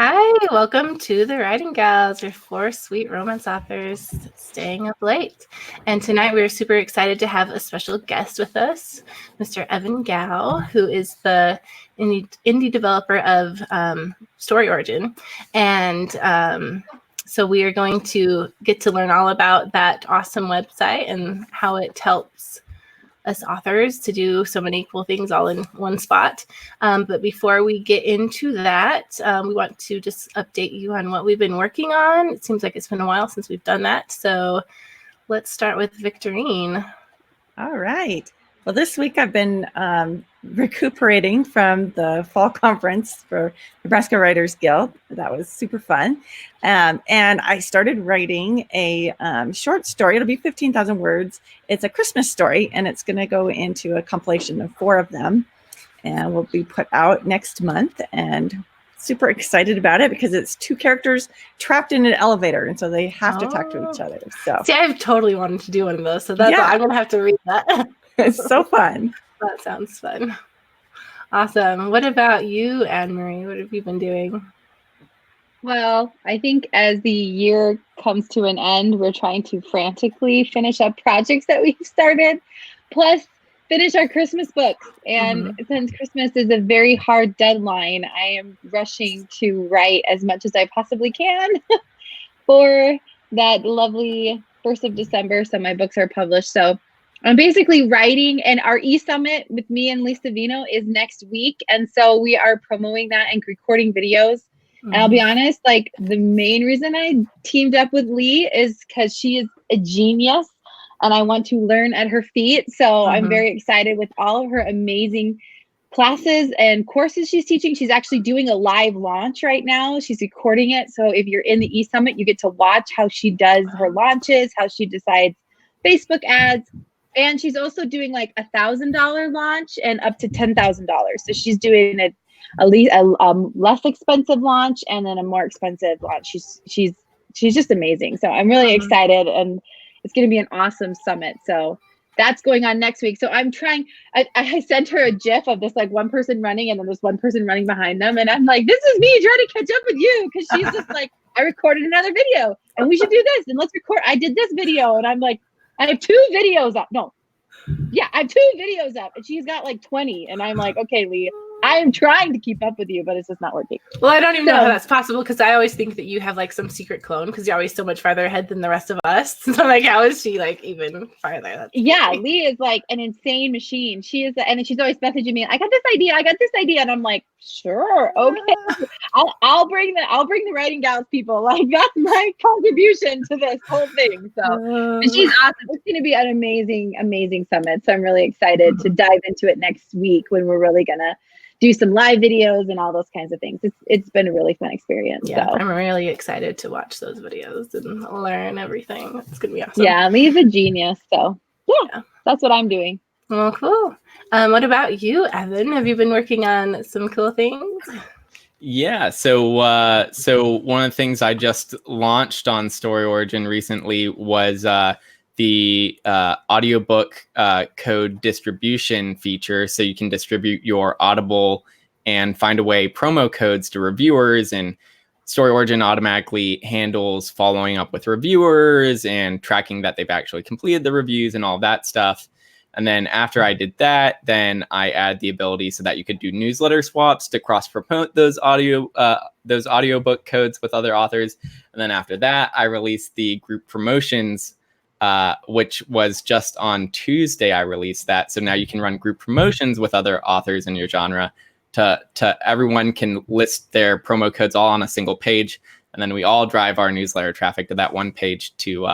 Hi, welcome to the Writing Gals. We're four sweet romance authors staying up late. And tonight we're super excited to have a special guest with us, Mr. Evan Gow, who is the indie developer of StoryOrigin. And so we are going to get to learn all about that awesome website and how it helps us authors to do so many cool things all in one spot. But before we get into that, we want to just update you on what we've been working on. It seems like it's been a while since we've done that. So let's start with Victorine. All right. Well, this week I've been recuperating from the fall conference for Nebraska Writers Guild. That was super fun. And I started writing a short story. It'll be 15,000 words. It's a Christmas story, and it's going to go into a compilation of 4 of them, and will be put out next month. And super excited about it because it's 2 characters trapped in an elevator, and so they have to talk to each other. So see, I've totally wanted to do one of those, so that's I'm gonna have to read that. It's so fun. That sounds fun. Awesome. What about you, Anne-Marie? What have you been doing? Well, I think as the year comes to an end, we're trying to frantically finish up projects that we've started, plus finish our Christmas books. And since Christmas is a very hard deadline, I am rushing to write as much as I possibly can for that lovely 1st of December. So my books are published. So I'm basically writing, and our e-summit with me and Lisa Vino is next week. And so we are promoting that and recording videos. And I'll be honest, like the main reason I teamed up with Lee is because she is a genius and I want to learn at her feet. So I'm very excited with all of her amazing classes and courses she's teaching. She's actually doing a live launch right now. She's recording it. So if you're in the e-summit, you get to watch how she does her launches, how she decides Facebook ads. And she's also doing like $1,000 launch and up to $10,000. So she's doing a less expensive launch and then a more expensive launch. She's just amazing. So I'm really excited, and it's going to be an awesome summit. So that's going on next week. So I'm trying. I sent her a GIF of this like one person running and then there's one person running behind them, and I'm like, this is me trying to catch up with you, because she's just like, I recorded another video and we should do this and let's record. I did this video, and I'm like, I have 2 videos up. I have 2 videos up, and she's got like 20, and I'm like, okay, Lee, I am trying to keep up with you, but it's just not working. Well, I don't even know how that's possible, because I always think that you have like some secret clone because you're always so much farther ahead than the rest of us. So like, how is she like even farther? Lee is like an insane machine. She is, and she's always messaging me, I got this idea, and I'm like, sure, okay. I'll bring the Writing Gals people. Like, that's my contribution to this whole thing. So she's awesome. It's going to be an amazing summit. So I'm really excited to dive into it next week when we're really gonna do some live videos and all those kinds of things. It's been a really fun experience. Yeah, so. I'm really excited to watch those videos and learn everything. It's gonna be awesome. Yeah, Lee's a genius. So yeah, that's what I'm doing. Well, cool. What about you, Evan? Have you been working on some cool things? Yeah, so one of the things I just launched on StoryOrigin recently was the audiobook code distribution feature. So you can distribute your Audible and find away promo codes to reviewers, and StoryOrigin automatically handles following up with reviewers and tracking that they've actually completed the reviews and all that stuff. And then after I did that, then I add the ability so that you could do newsletter swaps to cross-promote those audiobook codes with other authors. And then after that, I released the group promotions, which was just on Tuesday. I released that. So now you can run group promotions with other authors in your genre. To everyone can list their promo codes all on a single page, and then we all drive our newsletter traffic to that one page to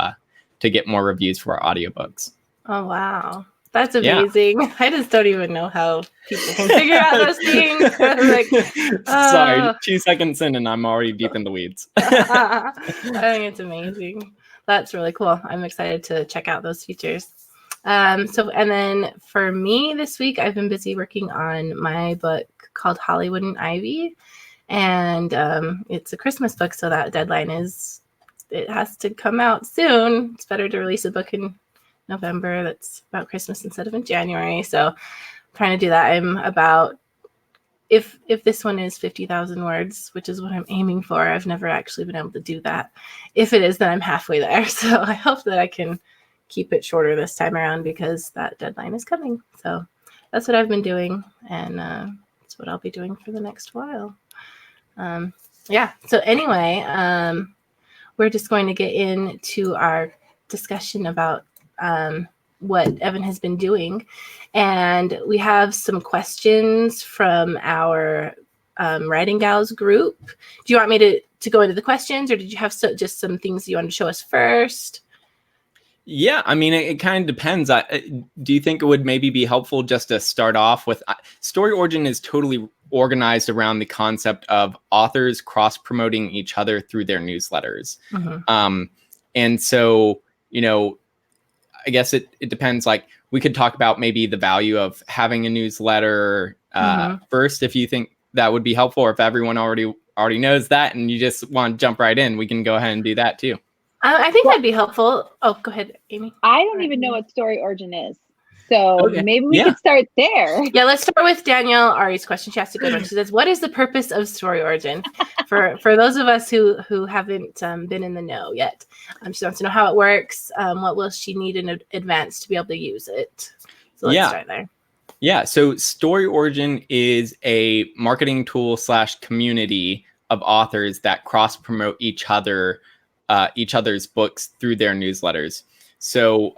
get more reviews for our audiobooks. Oh wow. That's amazing. Yeah. I just don't even know how people can figure out those things. Like, Sorry, 2 seconds in and I'm already deep in the weeds. I think it's amazing. That's really cool. I'm excited to check out those features. And then for me this week, I've been busy working on my book called Hollywood and Ivy. And it's a Christmas book, so that deadline it has to come out soon. It's better to release a book in November that's about Christmas instead of in January. So I'm trying to do that. I'm about if this one is 50,000 words, which is what I'm aiming for, I've never actually been able to do that. If it is, then I'm halfway there. So I hope that I can keep it shorter this time around because that deadline is coming. So that's what I've been doing, and that's what I'll be doing for the next while. Yeah. So anyway, we're just going to get into our discussion about what Evan has been doing. And we have some questions from our Writing Gals group. Do you want me to go into the questions, or did you have just some things you want to show us first? Yeah, I mean, it kind of depends. Do you think it would maybe be helpful just to start off with StoryOrigin is totally organized around the concept of authors cross-promoting each other through their newsletters. And so, I guess it depends. Like, we could talk about maybe the value of having a newsletter first, if you think that would be helpful, or if everyone already knows that and you just want to jump right in, we can go ahead and do that too. I think that'd be helpful. Oh, go ahead, Amy. I don't even know what StoryOrigin is. So maybe we could start there. Yeah, let's start with Danielle Ari's question. She asked a good one. She says, what is the purpose of StoryOrigin? For those of us who haven't been in the know yet. She wants to know how it works. What will she need in advance to be able to use it? So let's start there. Yeah, so StoryOrigin is a marketing tool / community of authors that cross-promote each other's books through their newsletters. So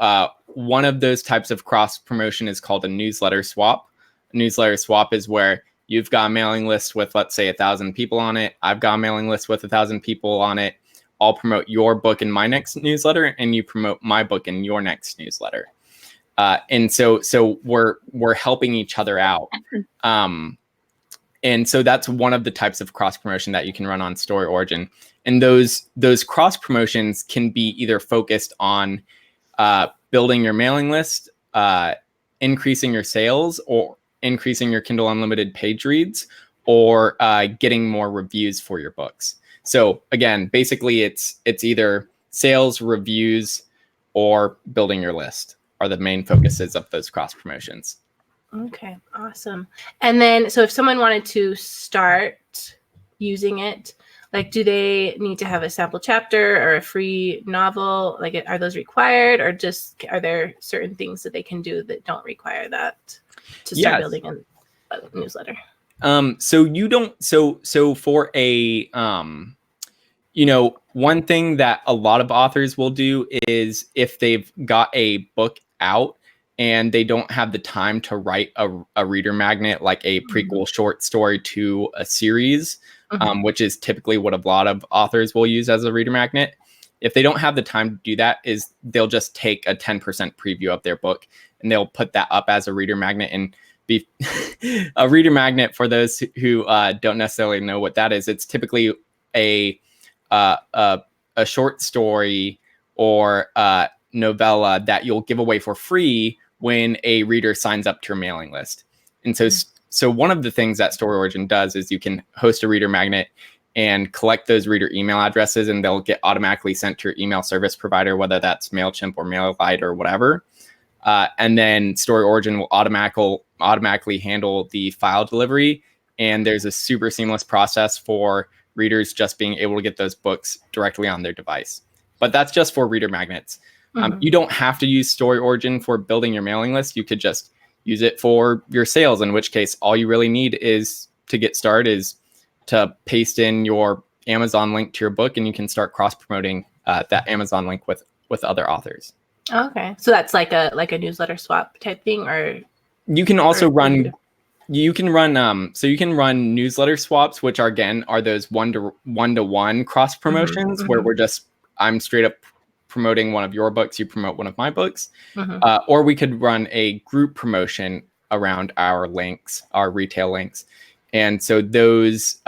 one of those types of cross promotion is called a newsletter swap. A newsletter swap is where you've got a mailing list with, let's say, 1,000 people on it. I've got a mailing list with 1,000 people on it. I'll promote your book in my next newsletter, and you promote my book in your next newsletter. And so we're helping each other out. And so that's one of the types of cross promotion that you can run on StoryOrigin. And those cross promotions can be either focused on building your mailing list, increasing your sales, or increasing your Kindle Unlimited page reads, or getting more reviews for your books. So again, basically it's either sales, reviews, or building your list are the main focuses of those cross promotions. Okay, awesome. And then, so if someone wanted to start using it, like, do they need to have a sample chapter or a free novel? Like, are those required, or just are there certain things that they can do that don't require that to start building a newsletter? So you don't. So for a one thing that a lot of authors will do is if they've got a book out and they don't have the time to write a reader magnet, like a prequel short story to a series, which is typically what a lot of authors will use as a reader magnet. If they don't have the time to do that, is they'll just take a 10% preview of their book and they'll put that up as a reader magnet. And be a reader magnet, for those who don't necessarily know what that is, it's typically a short story or novella that you'll give away for free when a reader signs up to your mailing list. And so one of the things that StoryOrigin does is you can host a reader magnet and collect those reader email addresses, and they'll get automatically sent to your email service provider, whether that's MailChimp or MailerLite or whatever. And then StoryOrigin will automatically handle the file delivery. And there's a super seamless process for readers just being able to get those books directly on their device. But that's just for reader magnets. You don't have to use StoryOrigin for building your mailing list. You could just use it for your sales, in which case all you really need is to get started is to paste in your Amazon link to your book, and you can start cross-promoting that Amazon link with other authors. Okay. So that's like a newsletter swap type thing, or you can also run newsletter swaps, which are those one-to-one cross promotions where I'm straight up promoting one of your books, you promote one of my books. Or we could run a group promotion around our links, our retail links. And so those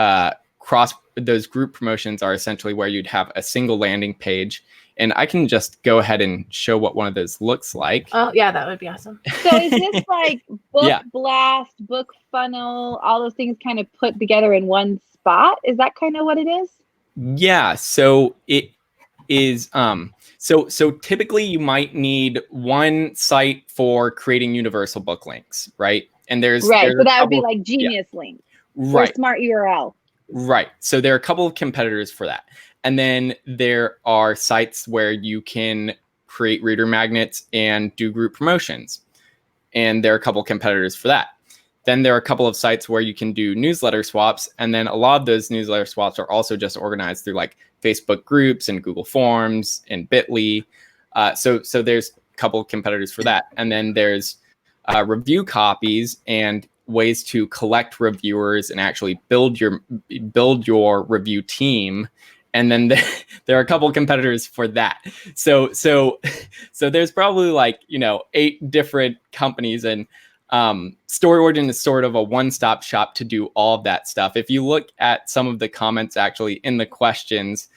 group promotions are essentially where you'd have a single landing page. And I can just go ahead and show what one of those looks like. Oh, yeah, that would be awesome. So is this like book blast, book funnel, all those things kind of put together in one spot? Is that kind of what it is? Yeah, so it is. So typically you might need one site for creating universal book links, right? And there's so that would be like Genius Link. or Smart URL? Right. So there are a couple of competitors for that. And then there are sites where you can create reader magnets and do group promotions. And there are a couple of competitors for that. Then there are a couple of sites where you can do newsletter swaps. And then a lot of those newsletter swaps are also just organized through like Facebook groups and Google Forms and Bitly. So there's a couple of competitors for that. And then there's review copies and ways to collect reviewers and actually build your review team. And then there are a couple of competitors for that. So there's probably like, 8 different companies, and StoryOrigin is sort of a one-stop shop to do all of that stuff. If you look at some of the comments actually in the questions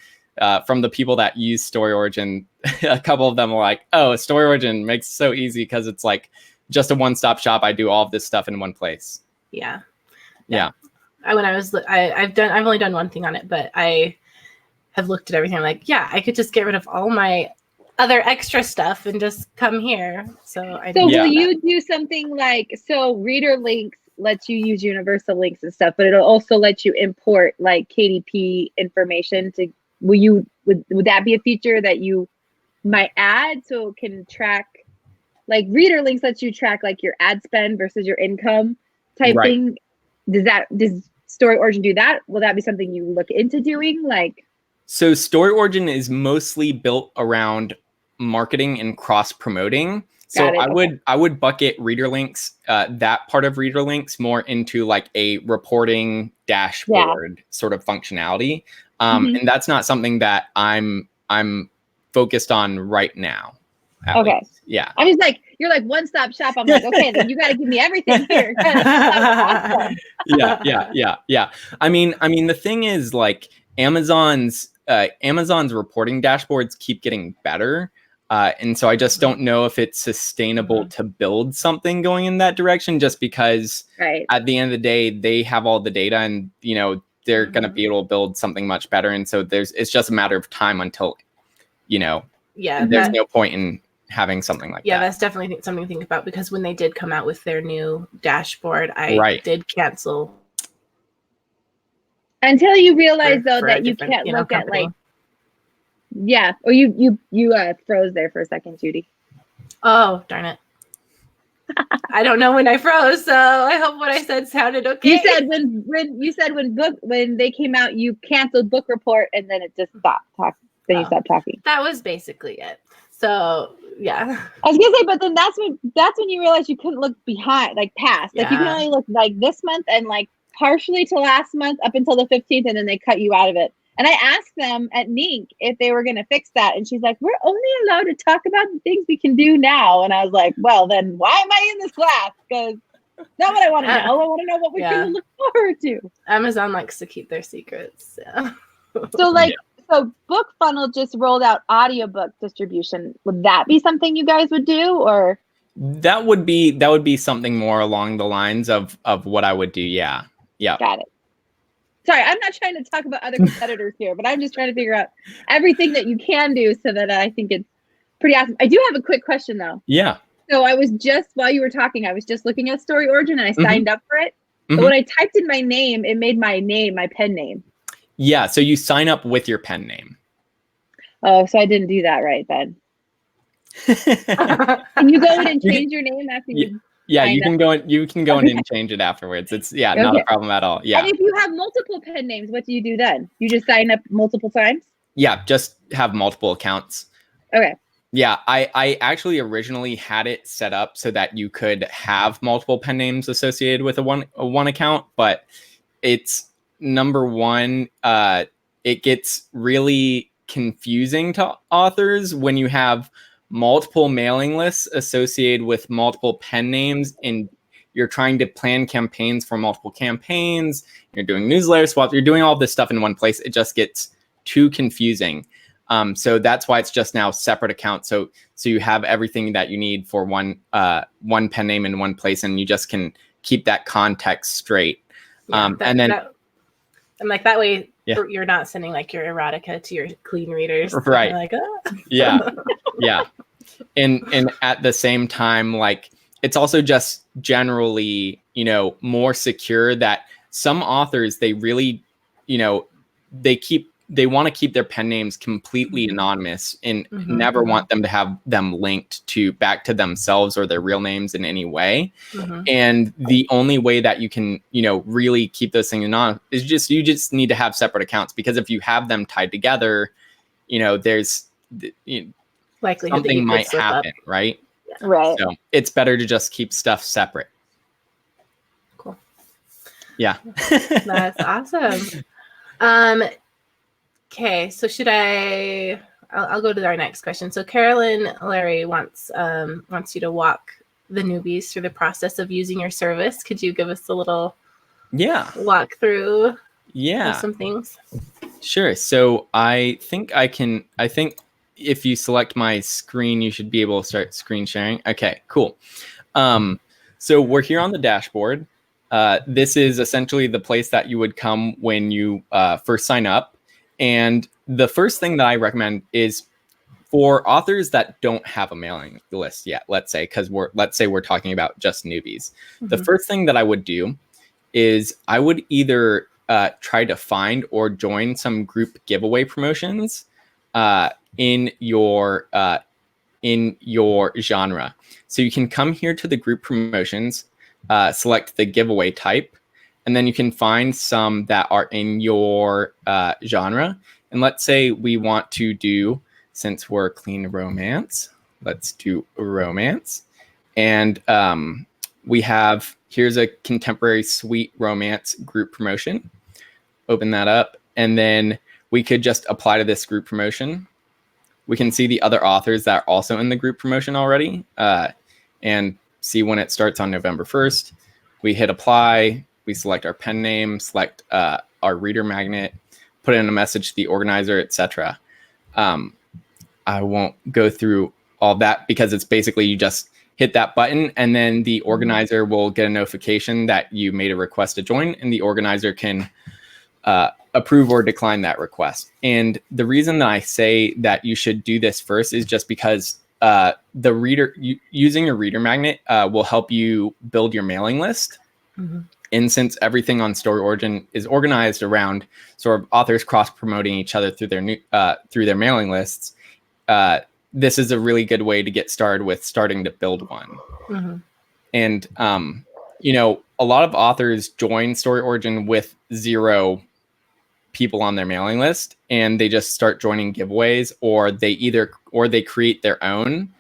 from the people that use StoryOrigin, a couple of them are like, oh, StoryOrigin makes it so easy because it's like just a one-stop shop. I do all of this stuff in one place. Yeah. I've only done one thing on it, but I have looked at everything. I'm like, yeah, I could just get rid of all my other extra stuff and just come here. So will you do something like, so Reader Links lets you use universal links and stuff, but it'll also let you import like KDP information to, would that be a feature that you might add so it can track, like Reader Links lets you track like your ad spend versus your income type thing? Does StoryOrigin do that? Will that be something you look into doing? Like, so StoryOrigin is mostly built around marketing and cross promoting. So I would bucket Reader Links, that part of Reader Links, more into like a reporting dashboard sort of functionality. And that's not something that I'm focused on right now. Okay. Least. Yeah. I'm just like, you're like one-stop shop. I'm like, okay, then you got to give me everything here. Yeah. I mean, the thing is, like, Amazon's reporting dashboards keep getting better. And so I just don't know if it's sustainable to build something going in that direction, just because at the end of the day, they have all the data, and, they're going to be able to build something much better. And so it's just a matter of time until, there's no point in having something like that. Yeah, that's definitely something to think about, because when they did come out with their new dashboard, I did cancel. Until you realize though that you can't look at like, or you froze there for a second, Judy. Oh, darn it. I don't know when I froze, so I hope what I said sounded okay. You said when they came out, you canceled book report, and then it just stopped talking. Then you stopped talking. That was basically it. So yeah. I was gonna say, but then that's when you realized you couldn't look behind, like past. Like you can only look like this month and like partially to last month up until the 15th, and then they cut you out of it. And I asked them at NINC if they were gonna fix that, and she's like, "We're only allowed to talk about the things we can do now." And I was like, "Well, then why am I in this class? Because not what I want to know. I want to know what we're gonna look forward to." Amazon likes to keep their secrets. Yeah. So BookFunnel just rolled out audiobook distribution. Would that be something you guys would do, or? That would be something more along the lines of what I would do. Yeah. Got it. Sorry, I'm not trying to talk about other competitors here, but I'm just trying to figure out everything that you can do, so that I think it's pretty awesome. I do have a quick question though. Yeah. So I was just, while you were talking, I was just looking at StoryOrigin, and I signed up for it. But when I typed in my name, it made my name my pen name. Yeah, so you sign up with your pen name. Oh, so I didn't do that right then. Can you go in and change your name after you? Yeah, you can go in and change it afterwards. It's not a problem at all. Yeah. And if you have multiple pen names, what do you do then? You just sign up multiple times? Yeah, just have multiple accounts. Okay. Yeah, I actually originally had it set up so that you could have multiple pen names associated with a one account, but it's number one, it gets really confusing to authors when you have multiple mailing lists associated with multiple pen names, and you're trying to plan campaigns for multiple campaigns, you're doing newsletter swaps, you're doing all this stuff in one place. It just gets too confusing. So that's why it's just now separate accounts. So you have everything that you need for one pen name in one place, and you just can keep that context straight. That way you're not sending like your erotica to your clean readers. Right. Like, oh. Yeah. And at the same time, like, it's also just generally, more secure that some authors, they really, they want to keep their pen names completely anonymous and never want them to have them linked back to themselves or their real names in any way. And the only way that you can, really keep those things anonymous is you just need to have separate accounts, because if you have them tied together, there's likelihood something might happen, right? Right. So it's better to just keep stuff separate. Cool. Yeah. That's awesome. Okay, so I'll go to our next question. So Carolyn Larry wants you to walk the newbies through the process of using your service. Could you give us a little walk through of some things? Sure. So I think if you select my screen, you should be able to start screen sharing. Okay, cool. So we're here on the dashboard. This is essentially the place that you would come when you first sign up. And the first thing that I recommend is for authors that don't have a mailing list yet, let's say we're talking about just newbies. The first thing that I would do is I would either try to find or join some group giveaway promotions in your genre. So you can come here to the group promotions, select the giveaway type, and then you can find some that are in your genre. And let's say we want to do, since we're clean romance, let's do romance. And here's a contemporary sweet romance group promotion. Open that up. And then we could just apply to this group promotion. We can see the other authors that are also in the group promotion already, and see when it starts on November 1st. We hit apply. We select our pen name, select our reader magnet, put in a message to the organizer, etc. I won't go through all that because it's basically you just hit that button and then the organizer will get a notification that you made a request to join, and the organizer can approve or decline that request. And the reason that I say that you should do this first is just because using your reader magnet will help you build your mailing list. And since everything on StoryOrigin is organized around sort of authors cross-promoting each other through their mailing lists, this is a really good way to get started with starting to build one. And a lot of authors join StoryOrigin with 0 people on their mailing list, and they just start joining giveaways, or they create their own,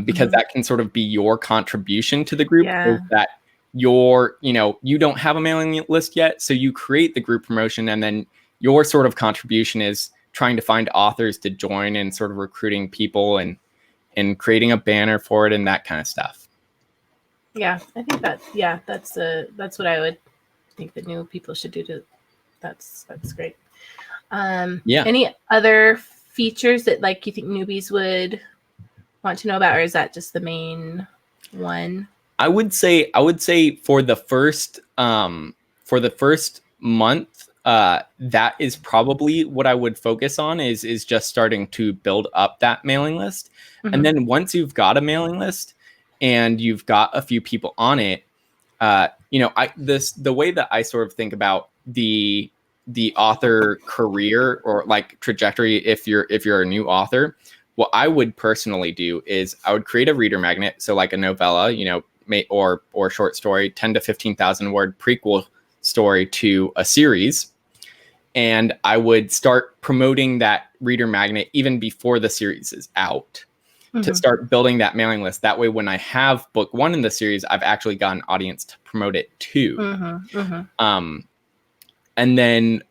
because that can sort of be your contribution to the group. Is that you don't have a mailing list yet, so you create the group promotion, and then your sort of contribution is trying to find authors to join and sort of recruiting people and creating a banner for it and that kind of stuff. Yeah, I think that's what I would think that new people should do. That's great. Any other features that you think newbies would want to know about, or is that just the main one? I would say for the first month, that is probably what I would focus on is just starting to build up that mailing list. And then once you've got a mailing list and you've got a few people on it, the way that I sort of think about the author career or trajectory, if you're a new author, what I would personally do is I would create a reader magnet. So like a novella, or short story, 10 to 15,000 word prequel story to a series. And I would start promoting that reader magnet even before the series is out to start building that mailing list. That way, when I have book 1 in the series, I've actually got an audience to promote it to. And then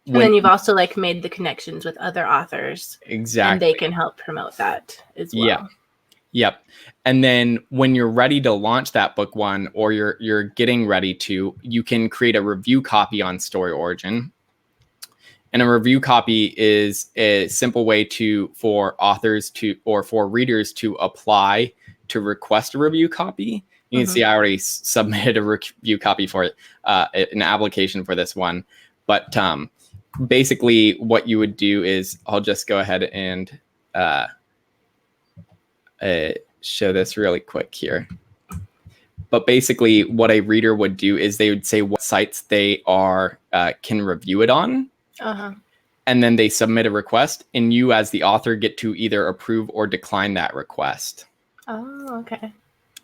you've also made the connections with other authors. Exactly. And they can help promote that as well. Yeah. Yep. And then when you're ready to launch that book 1, or you're getting ready to, you can create a review copy on StoryOrigin. And a review copy is a simple way for authors or for readers to apply to request a review copy. You can see I already submitted a review copy for it, an application for this one. But basically what you would do is, I'll just go ahead and show this really quick here. But basically what a reader would do is they would say what sites they are can review it on. Uh-huh. And then they submit a request, and you as the author get to either approve or decline that request. Oh, okay.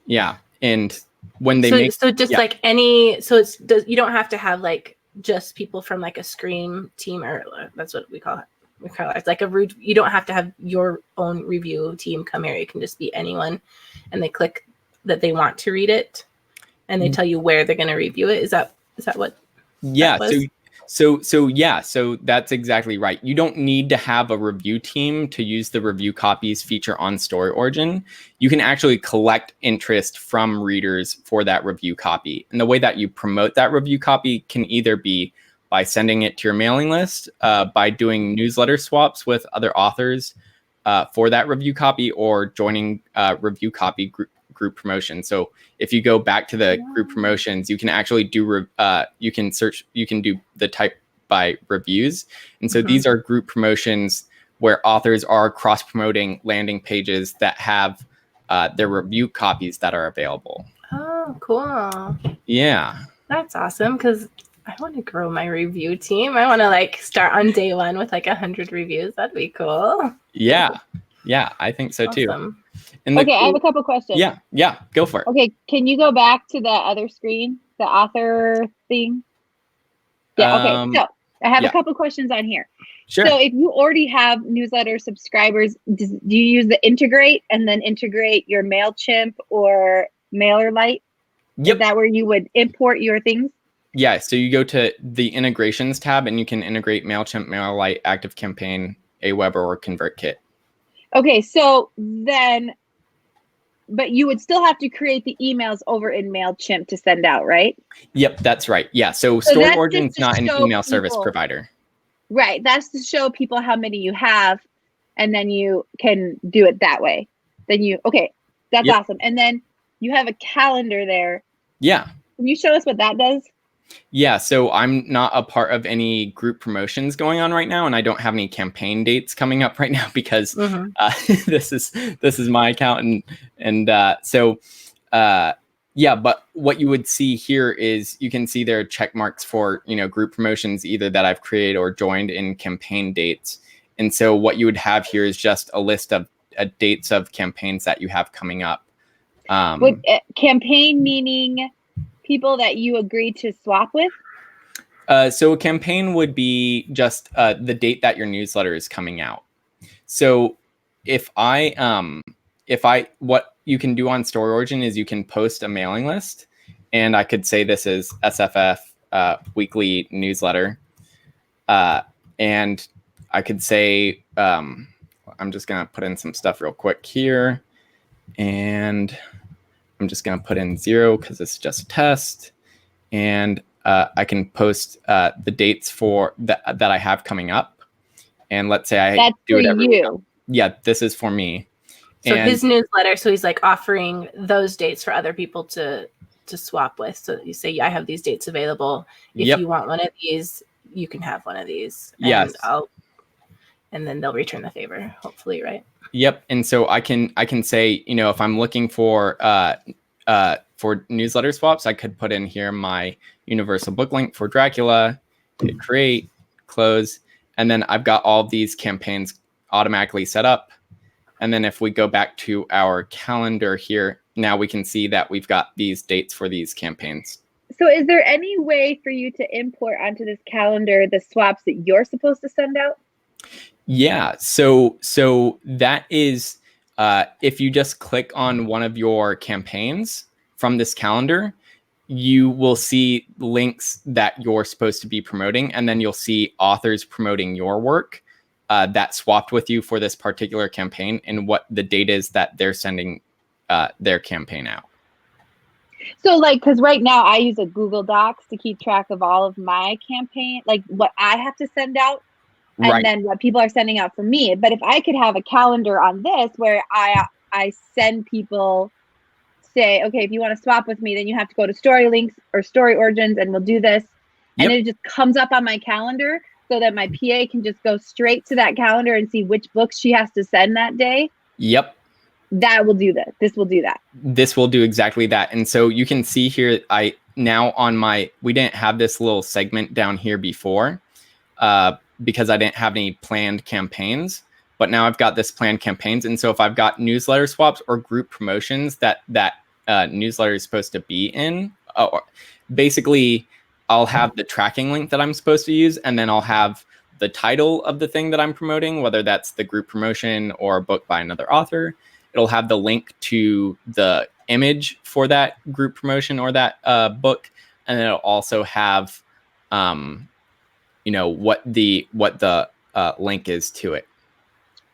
Yeah. And when they so just like any, so you don't have to have like just people from like a Scream team, or that's what we call it. It's like you don't have to have your own review team come here. It can just be anyone, and they click that they want to read it, and they tell you where they're going to review it. Is that what? Yeah. That was? So that's exactly right. You don't need to have a review team to use the review copies feature on StoryOrigin. You can actually collect interest from readers for that review copy. And the way that you promote that review copy can either be by sending it to your mailing list, by doing newsletter swaps with other authors for that review copy, or joining review copy group promotion. So if you go back to the group promotions, you can actually do you can do the type by reviews. And so these are group promotions where authors are cross promoting landing pages that have their review copies that are available. Oh, cool. Yeah. That's awesome, because I want to grow my review team. I want to like start on day one with like 100 reviews. That'd be cool. Yeah. Yeah, I think so too. Awesome. And Okay, I have a couple questions. Yeah, go for it. Okay, can you go back to the other screen, the author thing? Yeah, okay. So I have a couple questions on here. Sure. So if you already have newsletter subscribers, do you use the integrate and then integrate your MailChimp or MailerLite? Yep. Is that where you would import your things? Yeah, so you go to the integrations tab and you can integrate MailChimp, MailerLite, ActiveCampaign, Aweber, or ConvertKit. Okay, so then, but you would still have to create the emails over in MailChimp to send out, right? Yep, that's right. Yeah, so So StoryOrigin is that's not just an to email show service people- provider. Right, that's to show people how many you have, and then you can do it that way. Okay, that's awesome. And then you have a calendar there. Yeah. Can you show us what that does? Yeah, so I'm not a part of any group promotions going on right now, and I don't have any campaign dates coming up right now because this is my account, yeah. But what you would see here is you can see there are check marks for group promotions either that I've created or joined in campaign dates, and so what you would have here is just a list of dates of campaigns that you have coming up. With campaign meaning people that you agree to swap with? So a campaign would be just the date that your newsletter is coming out. So what you can do on StoryOrigin is you can post a mailing list, and I could say this is SFF weekly newsletter, and I could say I'm just gonna put in some stuff real quick here, and I'm just going to put in 0 because it's just a test. And I can post the dates for that I have coming up. And let's say I do it every week. Yeah, this is for me. So his newsletter, so he's like offering those dates for other people to swap with. So you say, I have these dates available. If you want one of these, you can have one of these. And yes. And then they'll return the favor, hopefully, right? Yep. And so I can say, if I'm looking for newsletter swaps, I could put in here my universal book link for Dracula, hit create, close, and then I've got all of these campaigns automatically set up. And then if we go back to our calendar here, now we can see that we've got these dates for these campaigns. So is there any way for you to import onto this calendar the swaps that you're supposed to send out? Yeah, so that is if you just click on one of your campaigns from this calendar, you will see links that you're supposed to be promoting, and then you'll see authors promoting your work that swapped with you for this particular campaign and what the date is that they're sending their campaign out. So because right now I use a Google Docs to keep track of all of my campaign, like what I have to send out. And then what people are sending out for me. But if I could have a calendar on this where I send people, say, okay, if you want to swap with me, then you have to go to Story Links or StoryOrigins and we'll do this. And it just comes up on my calendar so that my PA can just go straight to that calendar and see which books she has to send that day. Yep. that will do that. This will do that. This will do exactly that. And so you can see here, we didn't have this little segment down here before because I didn't have any planned campaigns, but now I've got this planned campaigns. And so if I've got newsletter swaps or group promotions that newsletter is supposed to be in, basically I'll have the tracking link that I'm supposed to use, and then I'll have the title of the thing that I'm promoting, whether that's the group promotion or a book by another author. It'll have the link to the image for that group promotion or that book, and then it'll also have, what the link is to it.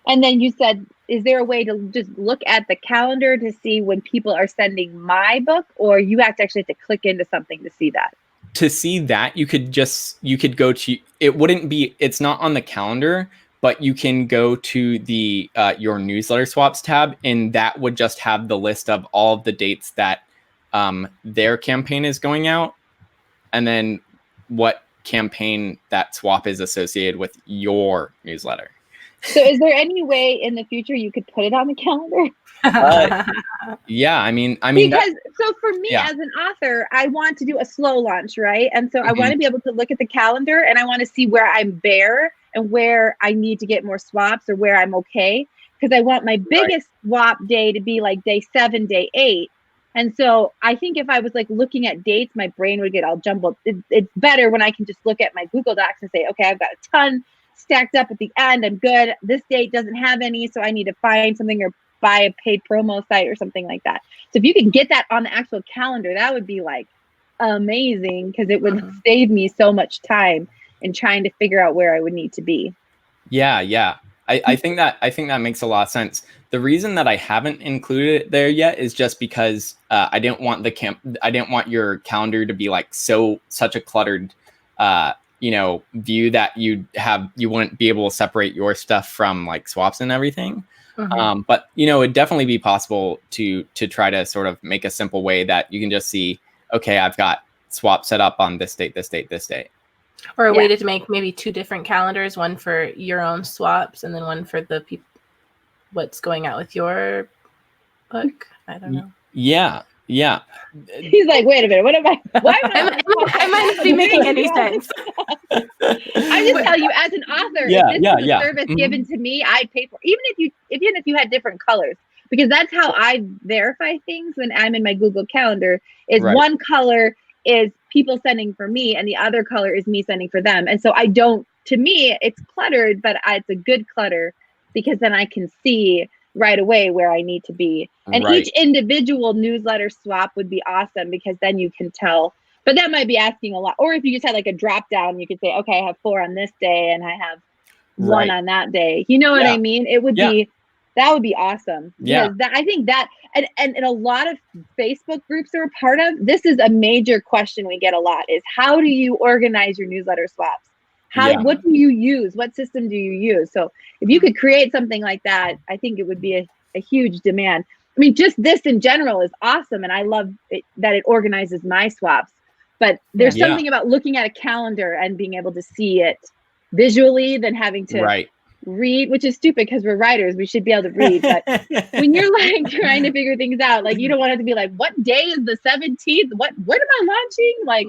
And then you said, is there a way to just look at the calendar to see when people are sending my book, or you actually have to click into something to see that? To see that, you could go to, it's not on the calendar, but you can go to the your newsletter swaps tab, and that would just have the list of all of the dates that their campaign is going out, and then what campaign that swap is associated with your newsletter. So is there any way in the future you could put it on the calendar? Yeah, I mean, because so for me as an author, I want to do a slow launch, right? And so I want to be able to look at the calendar, and I want to see where I'm bare and where I need to get more swaps, or where I'm okay, because I want my biggest swap day to be like day 7, day 8. And so I think if I was like looking at dates, my brain would get all jumbled. It's better when I can just look at my Google Docs and say, okay, I've got a ton stacked up at the end. I'm good. This date doesn't have any, so I need to find something or buy a paid promo site or something like that. So if you could get that on the actual calendar, that would be like amazing, because it would save me so much time in trying to figure out where I would need to be. Yeah. I think that makes a lot of sense. The reason that I haven't included it there yet is just because I didn't want your calendar to be like such a cluttered view that you wouldn't be able to separate your stuff from like swaps and everything. But it'd definitely be possible to try to sort of make a simple way that you can just see, okay, I've got swap set up on this date, this date, this date. Or a way to make maybe 2 different calendars, one for your own swaps and then one for the people, what's going out with your book. I don't know. Yeah. He's like, wait a minute, what am I? Why I might not be making any sense. I just tell you, as an author, if this is a service given to me, I pay for, even if you had different colors, because that's how I verify things when I'm in my Google Calendar. Is one color is people sending for me, and the other color is me sending for them. And so to me, it's cluttered, but it's a good clutter, because then I can see right away where I need to be. And each individual newsletter swap would be awesome, because then you can tell, but that might be asking a lot. Or if you just had like a drop down, you could say, okay, I have 4 on this day and I have 1 on that day. You know what I mean? It would be, that would be awesome. Because I think that, and a lot of Facebook groups are a part of, this is a major question we get a lot, is how do you organize your newsletter swaps? What do you use? What system do you use? So if you could create something like that, I think it would be a huge demand. I mean, just this in general is awesome. And I love it, that it organizes my swaps. But there's something about looking at a calendar and being able to see it visually than having to read, which is stupid because we're writers. We should be able to read. But when you're like trying to figure things out, like you don't want it to be like, what day is the 17th? What am I launching? Like,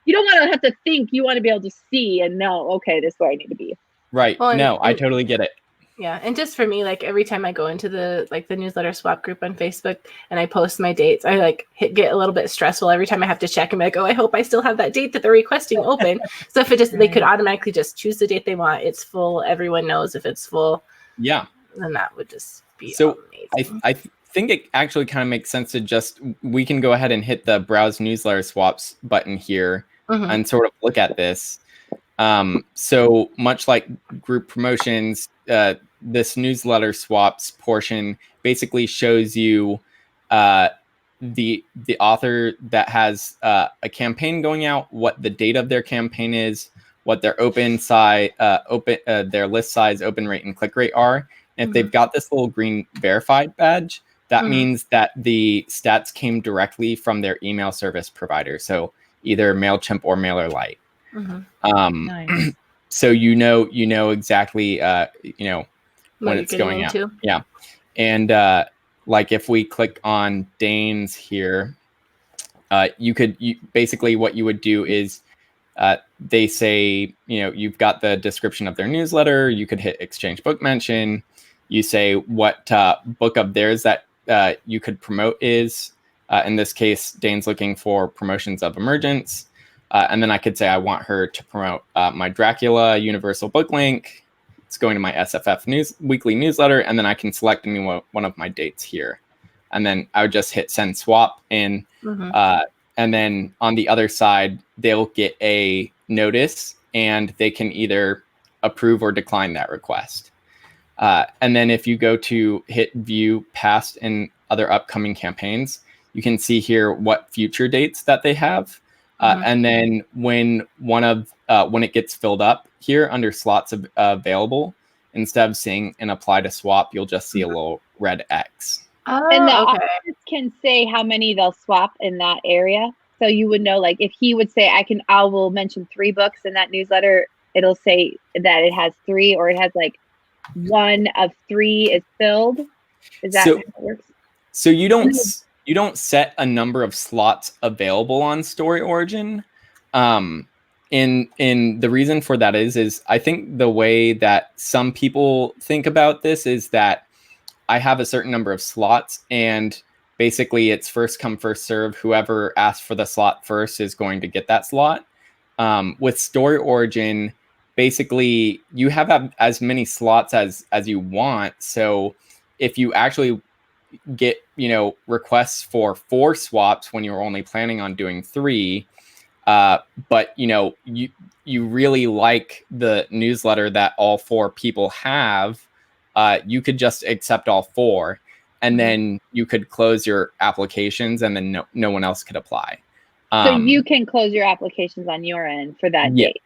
you don't want to have to think. You want to be able to see and know, okay, this is where I need to be. Right. Well, I totally get it. Yeah. And just for me, like every time I go into the newsletter swap group on Facebook and I post my dates, I get a little bit stressful every time I have to check and be like, oh, I hope I still have that date that they're requesting open. So if they could automatically just choose the date they want, it's full, everyone knows if it's full. Yeah. Then that would just be amazing. I think it actually kind of makes sense to we can go ahead and hit the browse newsletter swaps button here and sort of look at this. So much like group promotions, this newsletter swaps portion basically shows you the author that has a campaign going out, what the date of their campaign is, what their their list size, open rate, and click rate are. And if they've got this little green verified badge, that means that the stats came directly from their email service provider. So either MailChimp or MailerLite. Nice. So you know exactly when it's going out. Yeah. And like if we click on Dane's here, basically what you would do is they say, you've got the description of their newsletter. You could hit exchange book mention. You say what book of theirs that you could promote is. In this case, Dane's looking for promotions of Emergence. And then I could say I want her to promote my Dracula Universal Book Link. It's going to my SFF weekly newsletter. And then I can select one of my dates here. And then I would just hit send swap. And then on the other side, they'll get a notice and they can either approve or decline that request. And then if you go to hit view past and other upcoming campaigns, you can see here what future dates that they have. And then when it gets filled up here under slots available, instead of seeing an apply to swap, you'll just see a little red X. Oh, And the okay. authors can say how many they'll swap in that area. So you would know, like if he would say, I will mention 3 books in that newsletter, it'll say that it has 3, or it has like 1 of 3 is filled. Is that how it works? So you don't set a number of slots available on StoryOrigin. In the reason for that is I think the way that some people think about this is that I have a certain number of slots, and basically it's first come, first serve. Whoever asks for the slot first is going to get that slot. With StoryOrigin, basically you have as many slots as you want. So if you actually get, requests for 4 swaps when you're only planning on doing 3, but you really like the newsletter that all 4 people have, you could just accept all 4, and then you could close your applications, and then no one else could apply. So you can close your applications on your end for that date.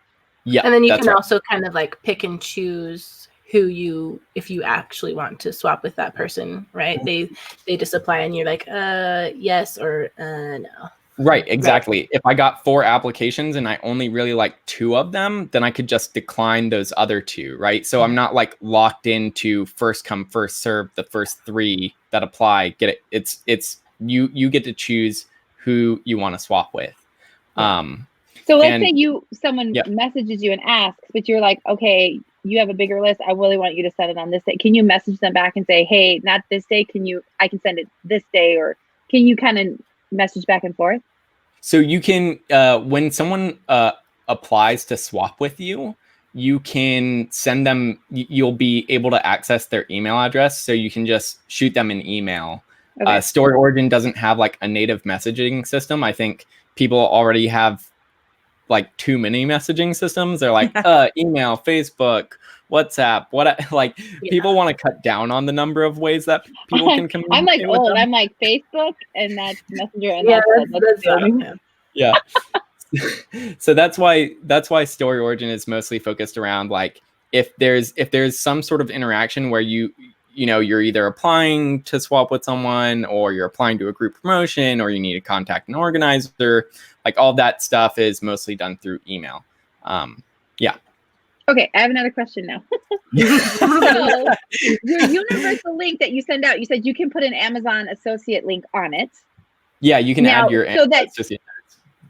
Yeah. And then you can also kind of like pick and choose if you actually want to swap with that person, right? They just apply and you're like, yes or no. Right, exactly. Right. If I got 4 applications and I only really like 2 of them, then I could just decline those other 2, right? So I'm not like locked into first come, first serve, the first 3 that apply. Get it? It's you get to choose who you want to swap with. So let's say someone messages you and asks, but you're like, okay, you have a bigger list. I really want you to send it on this day. Can you message them back and say, hey, not this day. I can send it this day, or can you kind of message back and forth? So you can, when someone applies to swap with you, you can send them, you'll be able to access their email address. So you can just shoot them an email. Okay. StoryOrigin doesn't have like a native messaging system. I think people already have like too many messaging systems. They're like email, Facebook, WhatsApp, people want to cut down on the number of ways that people can communicate. I'm like with old. them. I'm like Facebook, and that's Messenger, and So that's why StoryOrigin is mostly focused around like if there's some sort of interaction where you're either applying to swap with someone, or you're applying to a group promotion, or you need to contact an organizer, like all that stuff is mostly done through email. Okay, I have another question now. So your universal link that you send out, you said you can put an Amazon associate link on it. Yeah, you can add your associate.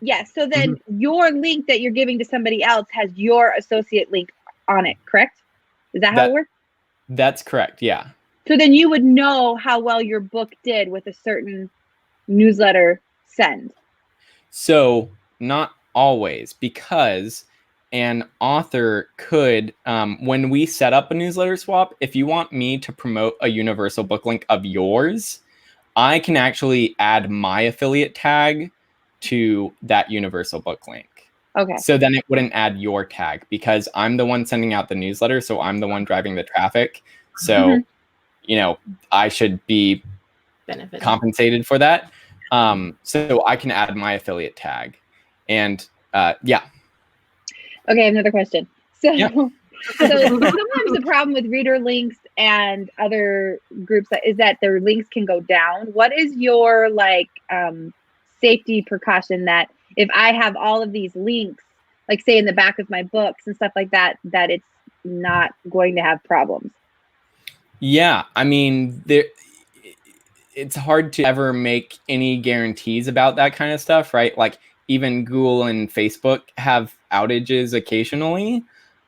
Yeah, so then your link that you're giving to somebody else has your associate link on it, correct? Is that how it works? That's correct, yeah. So then you would know how well your book did with a certain newsletter send. So not always, because an author could, when we set up a newsletter swap, if you want me to promote a universal book link of yours, I can actually add my affiliate tag to that universal book link. Okay. So then it wouldn't add your tag, because I'm the one sending out the newsletter. So I'm the one driving the traffic. So, I should be compensated for that. So I can add my affiliate tag, and Okay, I have another question. So sometimes the problem with reader links and other groups is that their links can go down. What is your safety precaution that if I have all of these links, like say in the back of my books and stuff like that, that it's not going to have problems? Yeah, I mean, it's hard to ever make any guarantees about that kind of stuff, right? Like even Google and Facebook have outages occasionally.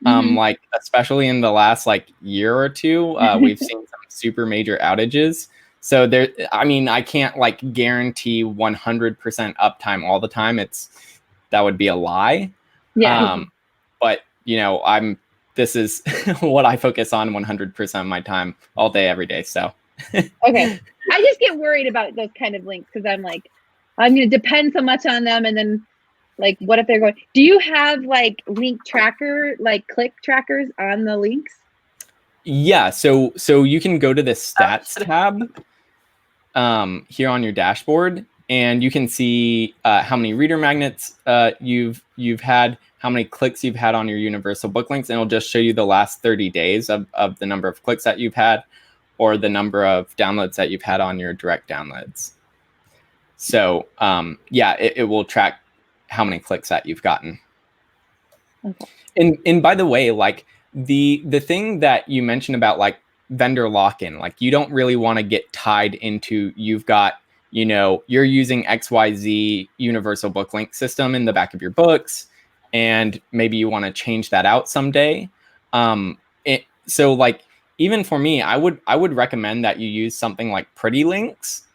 Mhm. Like especially in the last like year or two, we've seen some super major outages. So there, I mean, I can't like guarantee 100% uptime all the time. That would be a lie. Yeah. But you know, this is what I focus on 100% of my time all day, every day. So Okay. I just get worried about those kind of links because I'm like, I'm going to depend so much on them. And then, like, what if they're going? Do you have like link tracker, like click trackers on the links? Yeah. So you can go to the stats tab here on your dashboard, and you can see how many reader magnets you've had, how many clicks you've had on your universal book links, and it'll just show you the last 30 days of the number of clicks that you've had, or the number of downloads that you've had on your direct downloads. So yeah, it will track how many clicks that you've gotten. Okay. And by the way, like the thing that you mentioned about like vendor lock-in, like you don't really want to get tied into, you've got, you know, you're using XYZ universal book link system in the back of your books, and maybe you want to change that out someday. So like, even for me, I would recommend that you use something like Pretty Links,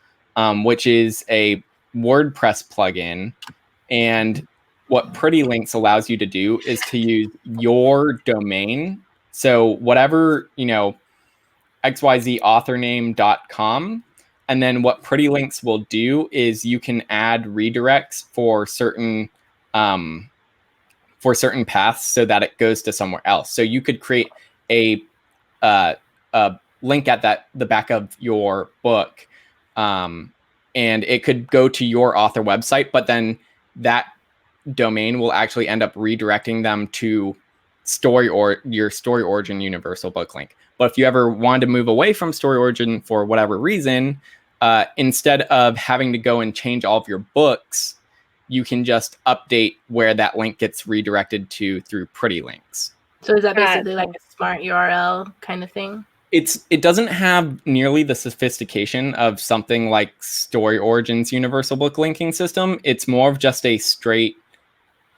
which is a WordPress plugin. And what Pretty Links allows you to do is to use your domain. So whatever, you know, xyzauthorname.com. And then what Pretty Links will do is you can add redirects for certain paths so that it goes to somewhere else. So you could create a link at the back of your book, and it could go to your author website, but then that domain will actually end up redirecting them to your StoryOrigin universal book link. But if you ever wanted to move away from StoryOrigin for whatever reason, instead of having to go and change all of your books, you can just update where that link gets redirected to through Pretty Links. So is that basically like a smart URL kind of thing? It doesn't have nearly the sophistication of something like StoryOrigin's universal book linking system. It's more of just a straight,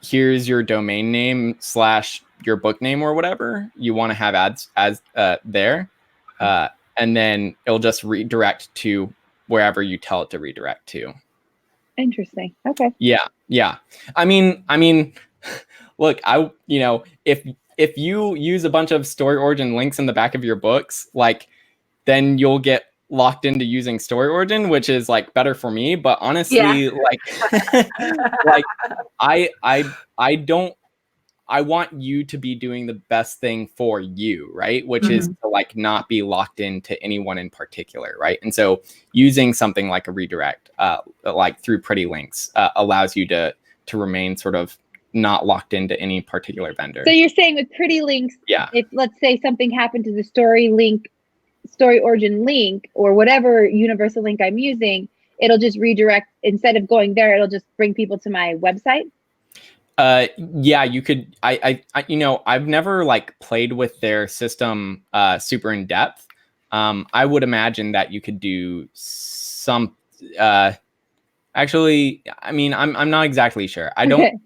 here's your domain name / your book name or whatever you want to have ads as there, and then it'll just redirect to wherever you tell it to redirect to. Interesting. Okay. Yeah. I mean, look, if you use a bunch of StoryOrigin links in the back of your books, like, then you'll get locked into using StoryOrigin, which is like better for me. But honestly, like, like I want you to be doing the best thing for you, right? Which is to like not be locked into anyone in particular, right? And so using something like a redirect, like through Pretty Links, allows you to remain sort of not locked into any particular vendor. So you're saying with Pretty Links, yeah, if let's say something happened to the StoryOrigin link or whatever universal link I'm using, it'll just redirect, instead of going there, it'll just bring people to my website? Yeah, you could. I've never like played with their system super in depth. I would imagine that you could do some. Actually, I mean, I'm not exactly sure. I don't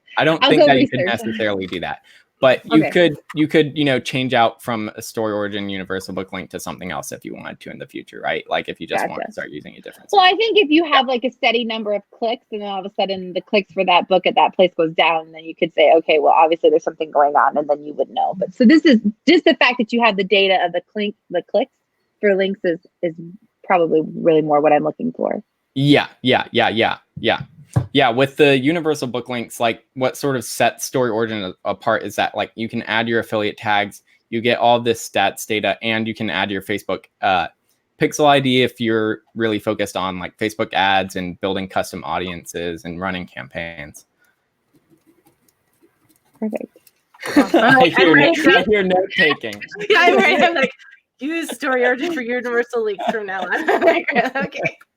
think that you could necessarily do that. But you could, change out from a StoryOrigin universal book link to something else if you wanted to in the future, right? Like if you just want to start using a different system. Well, I think if you have like a steady number of clicks, and then all of a sudden the clicks for that book at that place goes down, then you could say, okay, well, obviously there's something going on, and then you would know. But so this is just the fact that you have the data of the clicks for links is probably really more what I'm looking for. Yeah. With the universal book links, like what sort of sets StoryOrigin apart is that like you can add your affiliate tags, you get all this stats data, and you can add your Facebook pixel ID if you're really focused on like Facebook ads and building custom audiences and running campaigns. Perfect. I hear note taking. Yeah, I'm like, use StoryOrigin for universal links from now on. Okay,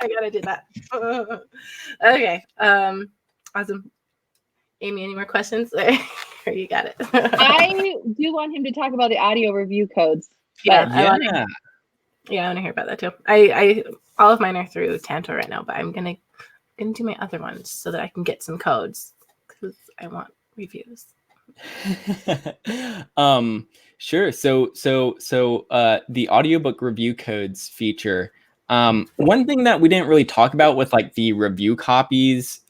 I gotta do that. Okay, awesome. Amy, any more questions? Or you got it. I do want him to talk about the audio review codes. Yeah. Yeah, I want to hear about that too. I all of mine are through Tantor right now, but I'm gonna do my other ones so that I can get some codes because I want reviews. Sure. So the audiobook review codes feature. One thing that we didn't really talk about with like the review copies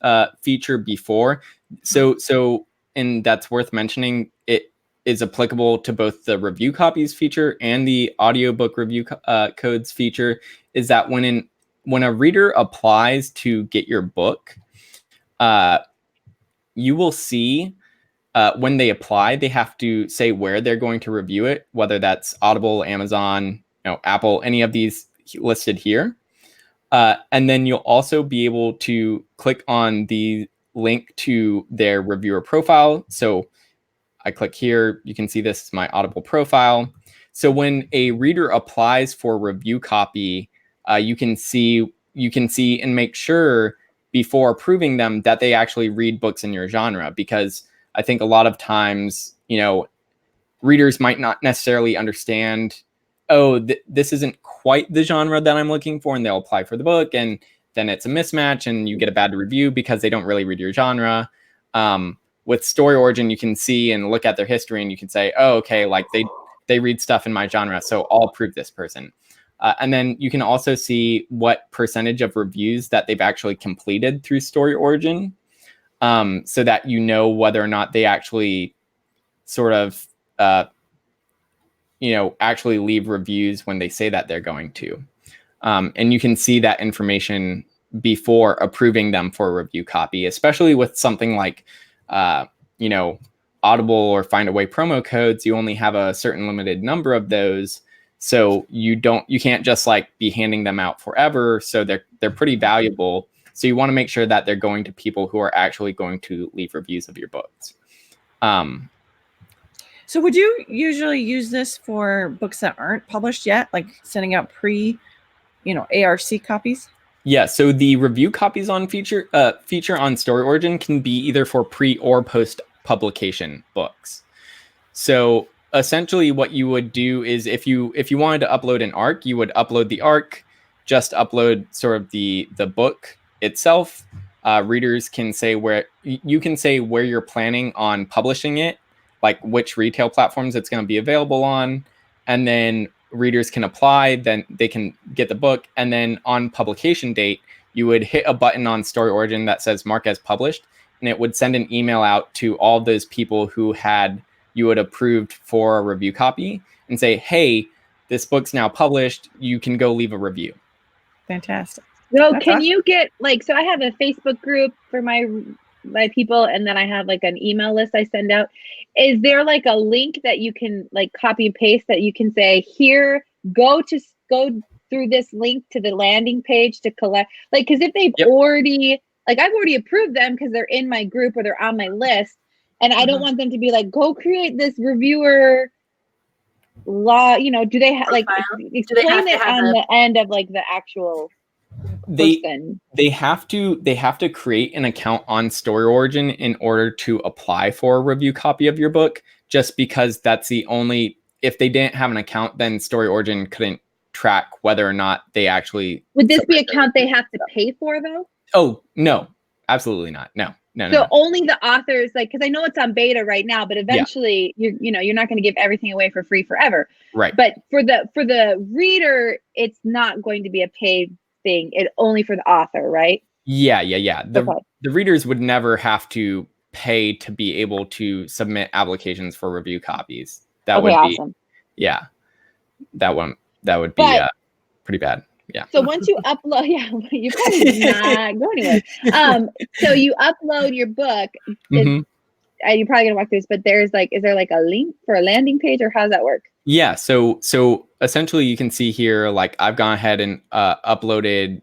feature before. So and that's worth mentioning. It is applicable to both the review copies feature and the audiobook review codes feature. Is that when a reader applies to get your book, you will see. When they apply, they have to say where they're going to review it, whether that's Audible, Amazon, Apple, any of these listed here. And then you'll also be able to click on the link to their reviewer profile. So I click here, you can see this is my Audible profile. So when a reader applies for review copy, you can see and make sure before approving them that they actually read books in your genre, because I think a lot of times, readers might not necessarily understand, this isn't quite the genre that I'm looking for, and they'll apply for the book, and then it's a mismatch, and you get a bad review because they don't really read your genre. With StoryOrigin, you can see and look at their history, and you can say, oh, okay, like they read stuff in my genre, so I'll approve this person. And then you can also see what percentage of reviews that they've actually completed through StoryOrigin, so that you know whether or not they actually sort of, actually leave reviews when they say that they're going to. And you can see that information before approving them for a review copy, especially with something like, Audible or Find a Way promo codes. You only have a certain limited number of those. So you can't just like be handing them out forever. So they're pretty valuable. So you want to make sure that they're going to people who are actually going to leave reviews of your books. So would you usually use this for books that aren't published yet, like sending out ARC copies? Yeah, so the review copies on feature on StoryOrigin can be either for pre or post publication books. So essentially what you would do is if you wanted to upload an ARC, you would upload the ARC, just upload sort of the book itself. Readers can say where you're planning on publishing it, like which retail platforms it's going to be available on, and then readers can apply, then they can get the book, and then on publication date, you would hit a button on StoryOrigin that says mark as published, and it would send an email out to all those people who you had approved for a review copy and say, hey, this book's now published, you can go leave a review. Fantastic. So That's can awesome. you get so I have a Facebook group for my people, and then I have like an email list I send out. Is there like a link that you can like copy and paste that you can say, here, go through this link to the landing page to collect, like, because if they've already, like, I've already approved them because they're in my group or they're on my list, and I don't want them to be like, go create this reviewer law, do they have like explain it on the end of like the actual person? They have to create an account on StoryOrigin in order to apply for a review copy of your book, just because that's the only, if they didn't have an account, then StoryOrigin couldn't track whether or not they actually. Would this be an account they have to pay for though? Oh, no, absolutely not. No. So only the authors, like, because I know it's on beta right now, but eventually you're not going to give everything away for free forever. Right. But for the reader, it's not going to be a paid thing. It's only for the author, right? Yeah. The readers would never have to pay to be able to submit applications for review copies. That would be awesome. Yeah. That would be pretty bad. Yeah. So once you upload, you probably not go anywhere. So you upload your book. You're probably gonna walk through this, but is there like a link for a landing page, or how does that work? Yeah. So essentially, you can see here, like, I've gone ahead and uploaded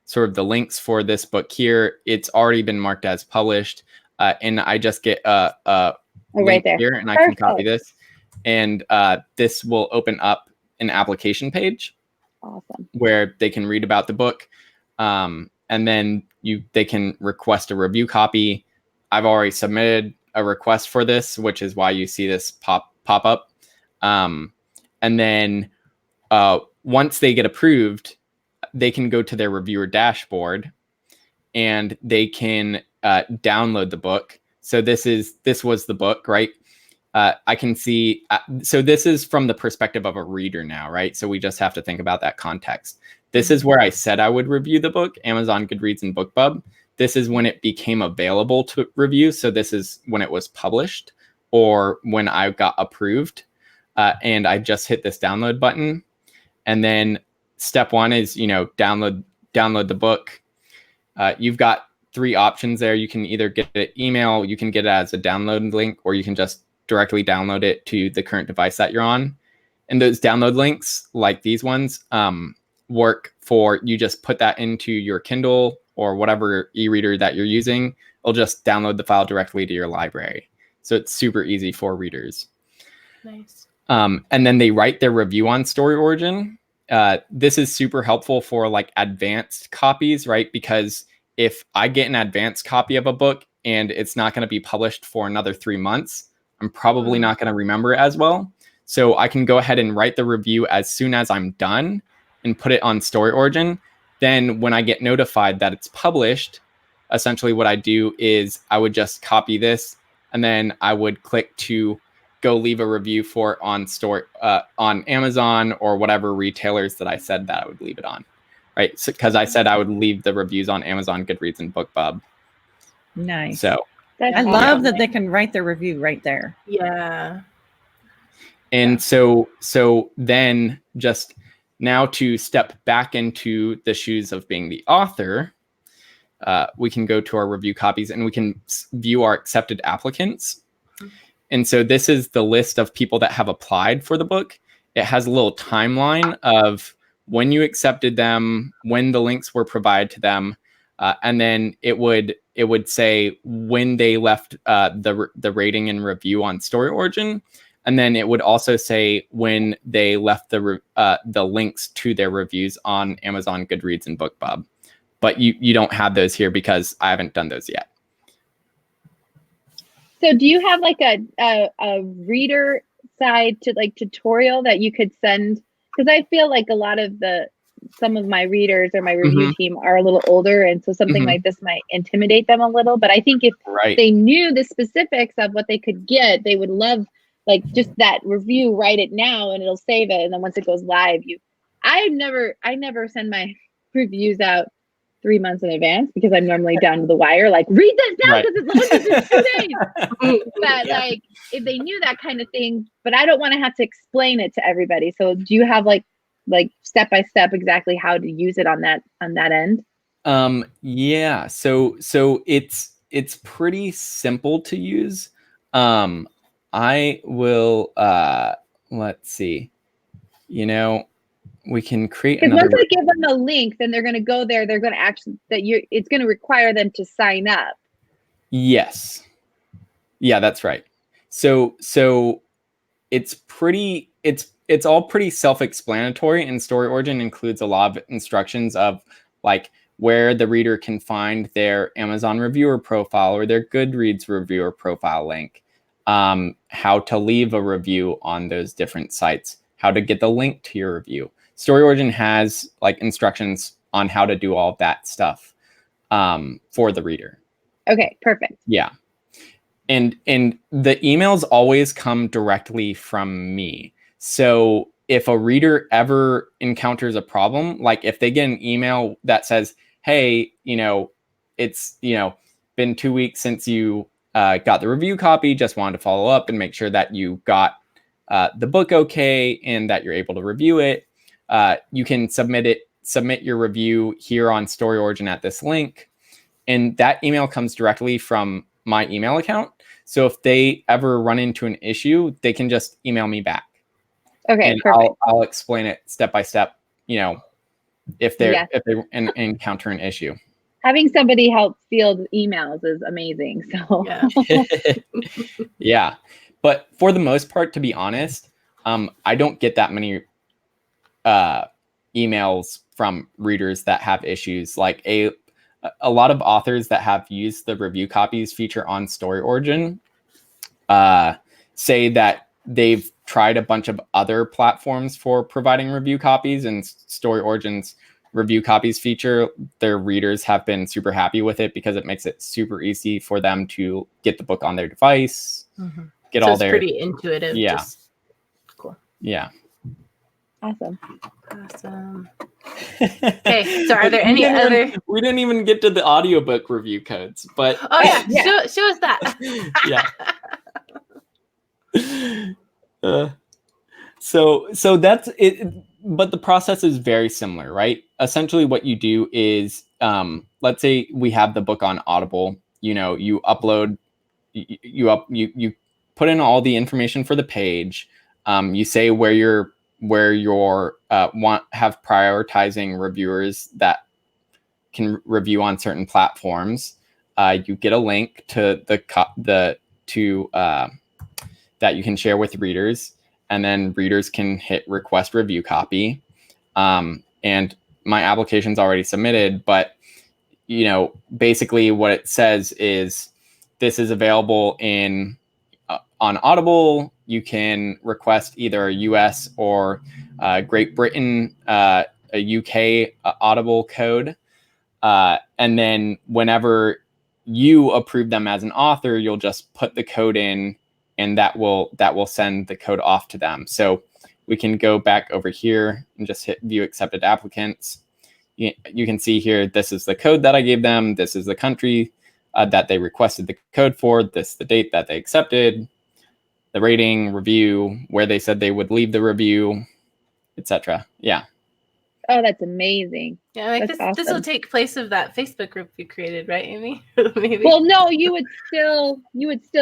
sort of the links for this book here. It's already been marked as published, and I just get a link right there here, and I can copy this, and this will open up an application page. Awesome. Where they can read about the book, and then they can request a review copy. I've already submitted a request for this, which is why you see this pop up. And then once they get approved, they can go to their reviewer dashboard and they can download the book. So this was the book, right? I can see, so this is from the perspective of a reader now, right? So we just have to think about that context. This is where I said I would review the book, Amazon, Goodreads, and BookBub. This is when it became available to review. So this is when it was published or when I got approved. And I just hit this download button. And then step one is, download the book. You've got 3 options there. You can either get it email, you can get it as a download link, or you can just directly download it to the current device that you're on. And those download links, like these ones, work for, you just put that into your Kindle or whatever e-reader that you're using. It'll just download the file directly to your library. So it's super easy for readers. Nice. And then they write their review on StoryOrigin. This is super helpful for like advanced copies, right? Because if I get an advanced copy of a book and it's not going to be published for another 3 months, I'm probably not going to remember it as well. So I can go ahead and write the review as soon as I'm done and put it on StoryOrigin. Then when I get notified that it's published, essentially what I do is I would just copy this and then I would click to go leave a review for it on Amazon or whatever retailers that I said that I would leave it on, right? So, because I said I would leave the reviews on Amazon, Goodreads, and BookBub. Nice. So That's I awesome. love that they can write their review right there. Yeah. And so then just now to step back into the shoes of being the author, we can go to our review copies and we can view our accepted applicants. And so this is the list of people that have applied for the book. It has a little timeline of when you accepted them, when the links were provided to them, and then it would say when they left the rating and review on StoryOrigin, and then it would also say when they left the links to their reviews on Amazon, Goodreads, and BookBub. But you don't have those here because I haven't done those yet. So do you have like a reader side to like tutorial that you could send? Because I feel like a lot of some of my readers or my review team are a little older, and so something like this might intimidate them a little. But I think if they knew the specifics of what they could get, they would love like just that review. Write it now, and it'll save it. And then once it goes live, I never send my reviews out 3 months in advance because I'm normally down to the wire. Like, read this now because it's launched in 2 days. But like, if they knew that kind of thing, but I don't want to have to explain it to everybody. So do you have like step by step exactly how to use it on that end? Yeah. So it's pretty simple to use. I will let's see. We can create another. Because once I give them a link, then they're going to go there. They're going to actually it's going to require them to sign up. Yes. Yeah, that's right. So it's all pretty self-explanatory, and StoryOrigin includes a lot of instructions of like where the reader can find their Amazon reviewer profile or their Goodreads reviewer profile link, how to leave a review on those different sites, how to get the link to your review. StoryOrigin has like instructions on how to do all of that stuff for the reader. Okay, perfect. Yeah. And the emails always come directly from me. So if a reader ever encounters a problem, like if they get an email that says, hey, it's, been 2 weeks since you got the review copy, just wanted to follow up and make sure that you got the book okay and that you're able to review it. You can submit your review here on StoryOrigin at this link. And that email comes directly from my email account. So if they ever run into an issue, they can just email me back. Okay, and perfect. I'll explain it step by step, if they encounter an issue. Having somebody help field emails is amazing. So yeah. But for the most part, to be honest, I don't get that many emails from readers that have issues. Like a lot of authors that have used the review copies feature on StoryOrigin say that they've tried a bunch of other platforms for providing review copies, and StoryOrigin's review copies feature, their readers have been super happy with it because it makes it super easy for them to get the book on their device, get So all it's their pretty intuitive. Yeah. Just cool. yeah. Awesome. Awesome. Okay, so are there any other? We didn't even get to the audiobook review codes, but Oh yeah, Yeah. Show us that. yeah. So that's it, but the process is very similar, right? Essentially what you do is, let's say we have the book on Audible, you upload, you put in all the information for the page, you say where you're have prioritizing reviewers that can review on certain platforms. You get a link to that you can share with readers, and then readers can hit request review copy. And my application's already submitted, but basically what it says is this is available on Audible. You can request either a US or Great Britain, a UK Audible code. And then whenever you approve them as an author, you'll just put the code in, and that will send the code off to them. So we can go back over here and just hit view accepted applicants. You can see here, this is the code that I gave them. This is the country that they requested the code for. This is the date that they accepted, the rating, review, where they said they would leave the review, etc. Yeah. Oh, that's amazing. Yeah, like That's this will awesome. take place of that Facebook group you created, right, Amy? Maybe. Well, no, you would still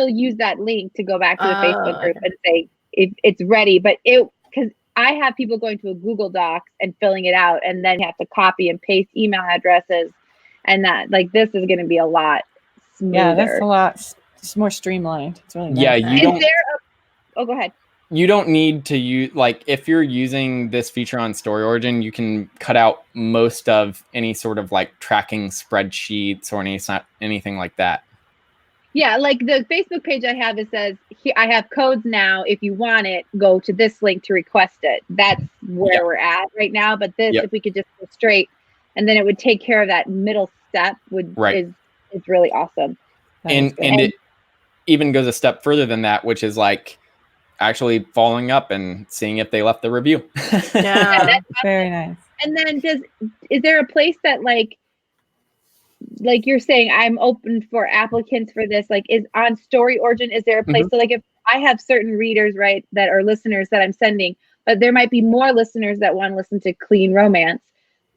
use that link to go back to the Facebook group and say it's ready. But because I have people going to a Google Docs and filling it out, and then you have to copy and paste email addresses, and that this is going to be a lot smoother. Yeah, that's a lot. It's more streamlined. It's really nice. Yeah, you don't. Oh, go ahead. You don't need to use, if you're using this feature on StoryOrigin, you can cut out most of any sort of tracking spreadsheets or anything like that. Yeah, like the Facebook page I have, it says, I have codes now. If you want it, go to this link to request it. That's where we're at right now. But this, if we could just go straight, and then it would take care of that middle step, is really awesome. And it even goes a step further than that, which is actually following up and seeing if they left the review. Yeah, that's very nice. And then is there a place that like you're saying, I'm open for applicants for this, is on StoryOrigin, is there a place so if I have certain readers, right, that are listeners that I'm sending, but there might be more listeners that want to listen to clean romance,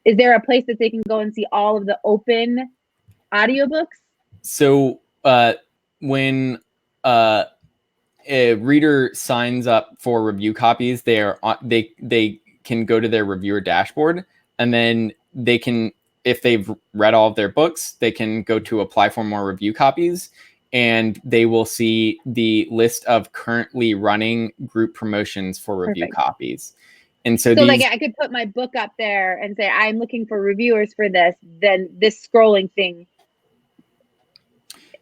is there a place that they can go and see all of the open audiobooks? So when a reader signs up for review copies, they can go to their reviewer dashboard, and then they can, if they've read all of their books, they can go to apply for more review copies, and they will see the list of currently running group promotions for review copies. And so I could put my book up there and say, I'm looking for reviewers for this, then this scrolling thing.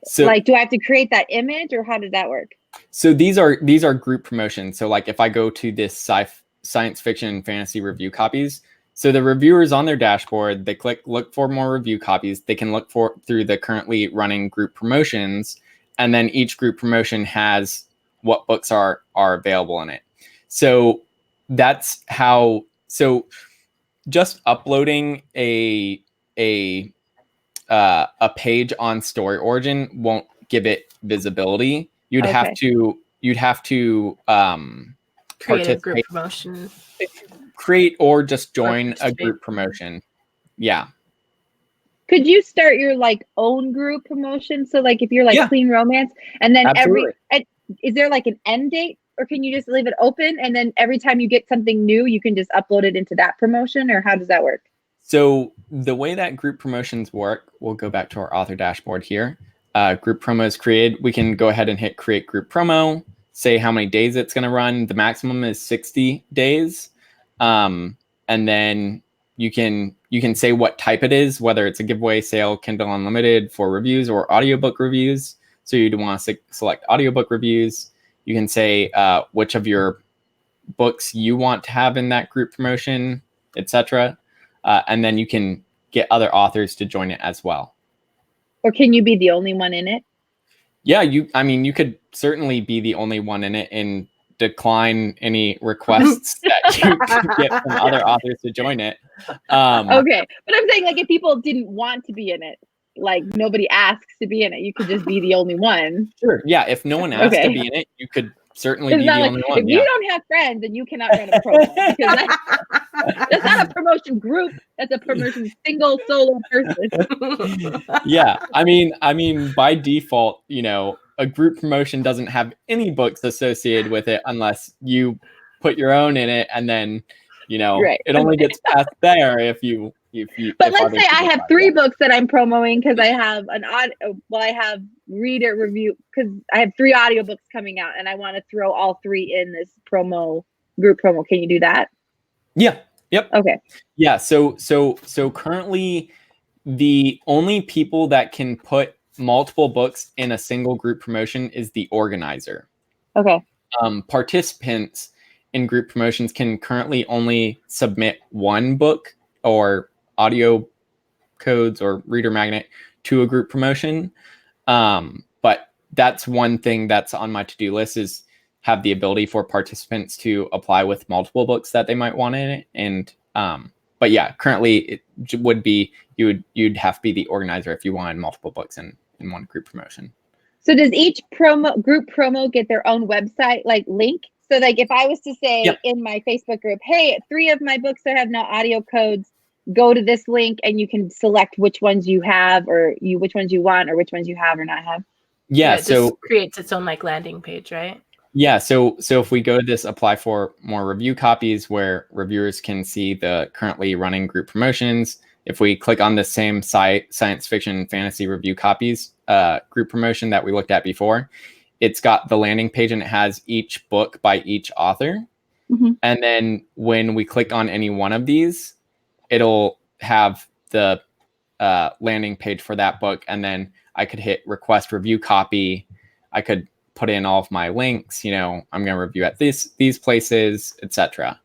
So do I have to create that image, or how did that work? So these are group promotions. So if I go to this science fiction and fantasy review copies, so the reviewers on their dashboard, they click look for more review copies. They can look through the currently running group promotions, and then each group promotion has what books are available in it. So that's how. So just uploading a page on StoryOrigin won't give it visibility. You'd have to create a group promotion, create or just join a group promotion. Yeah. Could you start your own group promotion? So if you're clean romance, and then is there an end date, or can you just leave it open, and then every time you get something new, you can just upload it into that promotion, or how does that work? So the way that group promotions work, we'll go back to our author dashboard here. Group promo is created. We can go ahead and hit create group promo, say how many days it's going to run. The maximum is 60 days. And then you can say what type it is, whether it's a giveaway, sale, Kindle Unlimited for reviews, or audiobook reviews. So you'd want to select audiobook reviews. You can say which of your books you want to have in that group promotion, etc. And then you can get other authors to join it as well. Or can you be the only one in it? Yeah, you could certainly be the only one in it and decline any requests that you could get from other authors to join it. Okay, but I'm saying, like, if people didn't want to be in it, like nobody asks to be in it, you could just be the only one. Sure. Yeah, if no one asked to be in it, you could certainly It's be not the like, only one. if you don't have friends, then you cannot run a promo, because that's not a promotion group. That's a promotion single solo person. Yeah, I mean, by default, a group promotion doesn't have any books associated with it unless you put your own in it, and then Right. it only gets passed there if you. But let's say I have 3 books that I'm promoting because I have I have reader review, because I have 3 audiobooks coming out and I want to throw all 3 in this group promo. Can you do that? Yeah. Yep. Okay. Yeah. So currently, the only people that can put multiple books in a single group promotion is the organizer. Okay. Participants in group promotions can currently only submit 1 book or audio codes or reader magnet to a group promotion. But that's one thing that's on my to-do list, is have the ability for participants to apply with multiple books that they might want in it. And but yeah, currently it would be you'd have to be the organizer if you wanted multiple books in one group promotion. So does each group promo get their own website, like, link? So, like, if I was to say in my Facebook group, hey, 3 of my books that have no audio codes, go to this link and you can select which ones you have, or which ones you want, or which ones you have or not have. Yeah, so just creates its own, like, landing page, right? Yeah, so if we go to this apply for more review copies, where reviewers can see the currently running group promotions, if we click on the same site, science fiction fantasy review copies group promotion that we looked at before, it's got the landing page and it has each book by each author. Mm-hmm. And then when we click on any one of these, it'll have the landing page for that book. And then I could hit request review copy. I could put in all of my links, I'm going to review at these places, etc.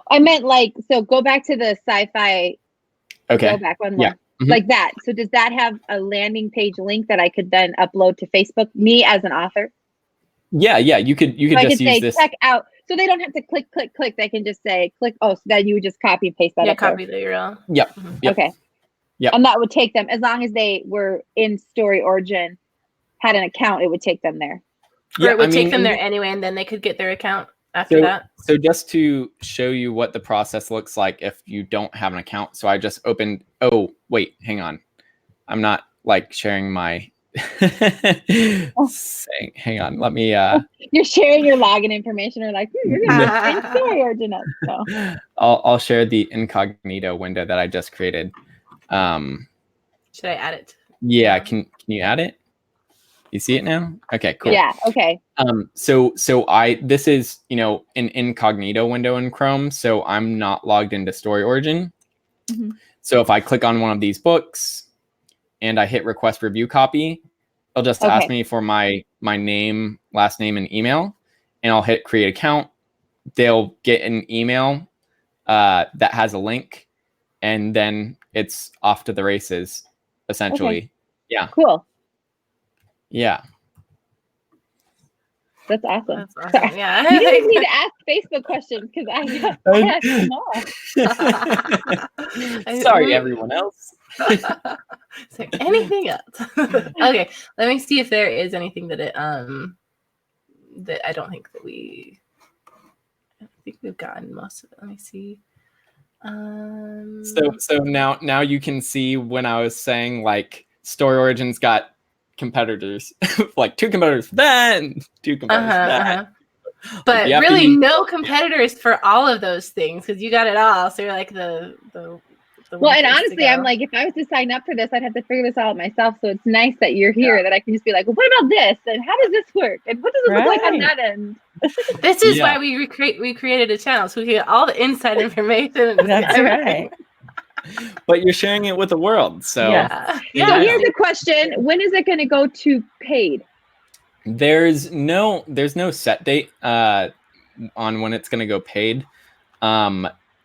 I meant, like, so go back to the sci-fi. Okay. Go back one more. Yeah. Mm-hmm. Like that. So does that have a landing page link that I could then upload to Facebook, me as an author? Yeah. You could so just I could use say, this. check out. So they don't have to click. They can just say click. Oh, so then you would just copy and paste that. Yeah, up copy there. the URL. Yep. Mm-hmm. Yep. Okay. Yep. And that would take them, as long as they were in StoryOrigin, had an account, it would take them there. Or it would take them there anyway, and then they could get their account after that. So just to show you what the process looks like if you don't have an account. So I just opened. Oh, wait, hang on. I'm not, like, sharing my saying. Hang on. Let me. You're sharing your login information, or like, you're going to in StoryOrigin. So. I'll share the incognito window that I just created. Should I add it? Yeah. Can you add it? You see it now? Okay, cool. Yeah. Okay. So this is, an incognito window in Chrome. So I'm not logged into StoryOrigin. Mm-hmm. So if I click on one of these books and I hit request review copy, it'll just ask me for my name, last name, and email, and I'll hit create account. They'll get an email that has a link, and then it's off to the races, essentially. Okay. Yeah. Cool. Yeah. That's awesome. That's awesome. Yeah. You guys need to ask Facebook questions, because I ask them all. Sorry, everyone else. Is there anything else? Okay, let me see if there is anything that that I don't think that I think we've gotten most of it. Let me see. So now you can see when I was saying, like, StoryOrigin's got competitors, like 2 competitors for that and 2 competitors for that. But really no competitors for all of those things, because you got it all. So you're like the well, and honestly, I'm like, if I was to sign up for this, I'd have to figure this out myself. So it's nice that you're here, that I can just be like, well, what about this? And how does this work? And what does it look like on that end? This is why we created a channel, so we can get all the inside information. That's right. But you're sharing it with the world. So So here's a question. When is it going to go to paid? There's no set date. on when it's going to go paid.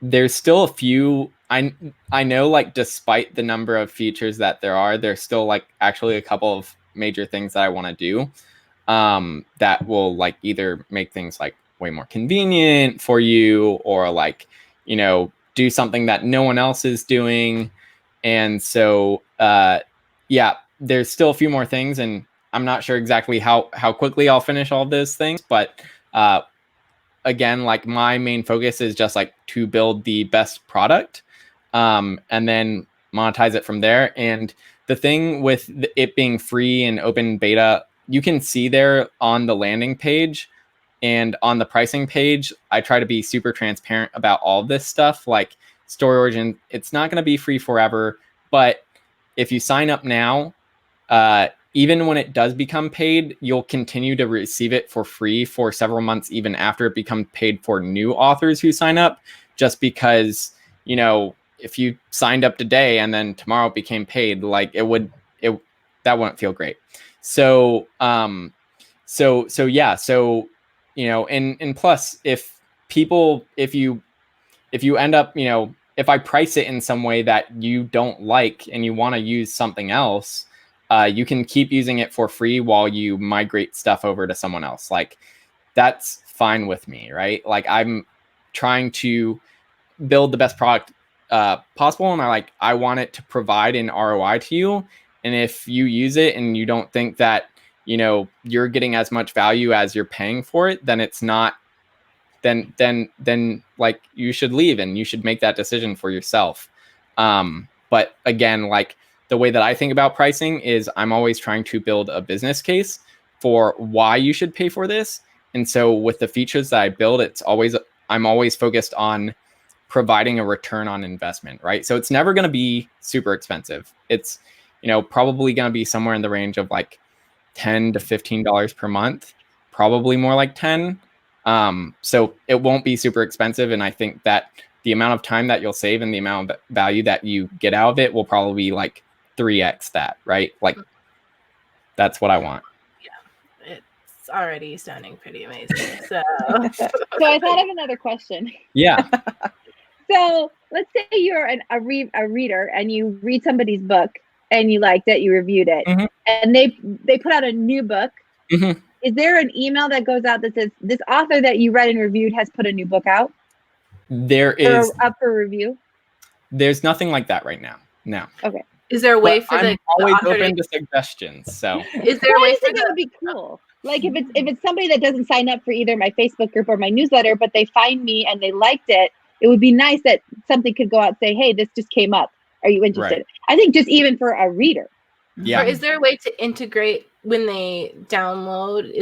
There's still a few. I know, like, despite the number of features that there's still like actually a couple of major things that I want to do that will like either make things like way more convenient for you, or like, you know, do something that no one else is doing. And so yeah, there's still a few more things, and I'm not sure exactly how quickly I'll finish all those things, but again, like, my main focus is just like to build the best product and then monetize it from there. And the thing with it being free and open beta, you can see there on the landing page and on the pricing page, I try to be super transparent about all of this stuff. Like, StoryOrigin, it's not going to be free forever, but if you sign up now, even when it does become paid, you'll continue to receive it for free for several months, even after it becomes paid for new authors who sign up, just because, you know, if you signed up today and then tomorrow it became paid, like, that wouldn't feel great. So, yeah, so, you know, and plus, if you end up, you know, if I price it in some way that you don't like and you want to use something else, you can keep using it for free while you migrate stuff over to someone else. Like, that's fine with me, right? Like, I'm trying to build the best product possible, and I want it to provide an ROI to you. And if you use it and you don't think that, you know, you're getting as much value as you're paying for it, then it's not, then like, you should leave and you should make that decision for yourself. But again, like, the way that I think about pricing is I'm always trying to build a business case for why you should pay for this. And so with the features that I build, I'm always focused on providing a return on investment, right? So it's never going to be super expensive. It's, you know, probably going to be somewhere in the range of like $10 to $15 per month, probably more like 10. So it won't be super expensive. And I think that the amount of time that you'll save and the amount of value that you get out of it will probably be like 3x that, right? Like, that's what I want. Yeah, it's already sounding pretty amazing. So I thought of another question. Yeah. So let's say you're a reader and you read somebody's book and you liked it, you reviewed it, Mhm. and they put out a new book. Mhm. Is there an email that goes out that says this author that you read and reviewed has put a new book out? There is Or up for review? There's nothing like that right now. No. Okay. is there a way But for I'm the always author open to suggestions. So is there a I way just for think it would be cool. Like, if it's somebody that doesn't sign up for either my Facebook group or my newsletter, but they find me and they liked it, it would be nice that something could go out and say, hey, this just came up. Are you interested? Right. I think just even for a reader. Yeah. Or is there a way to integrate when they download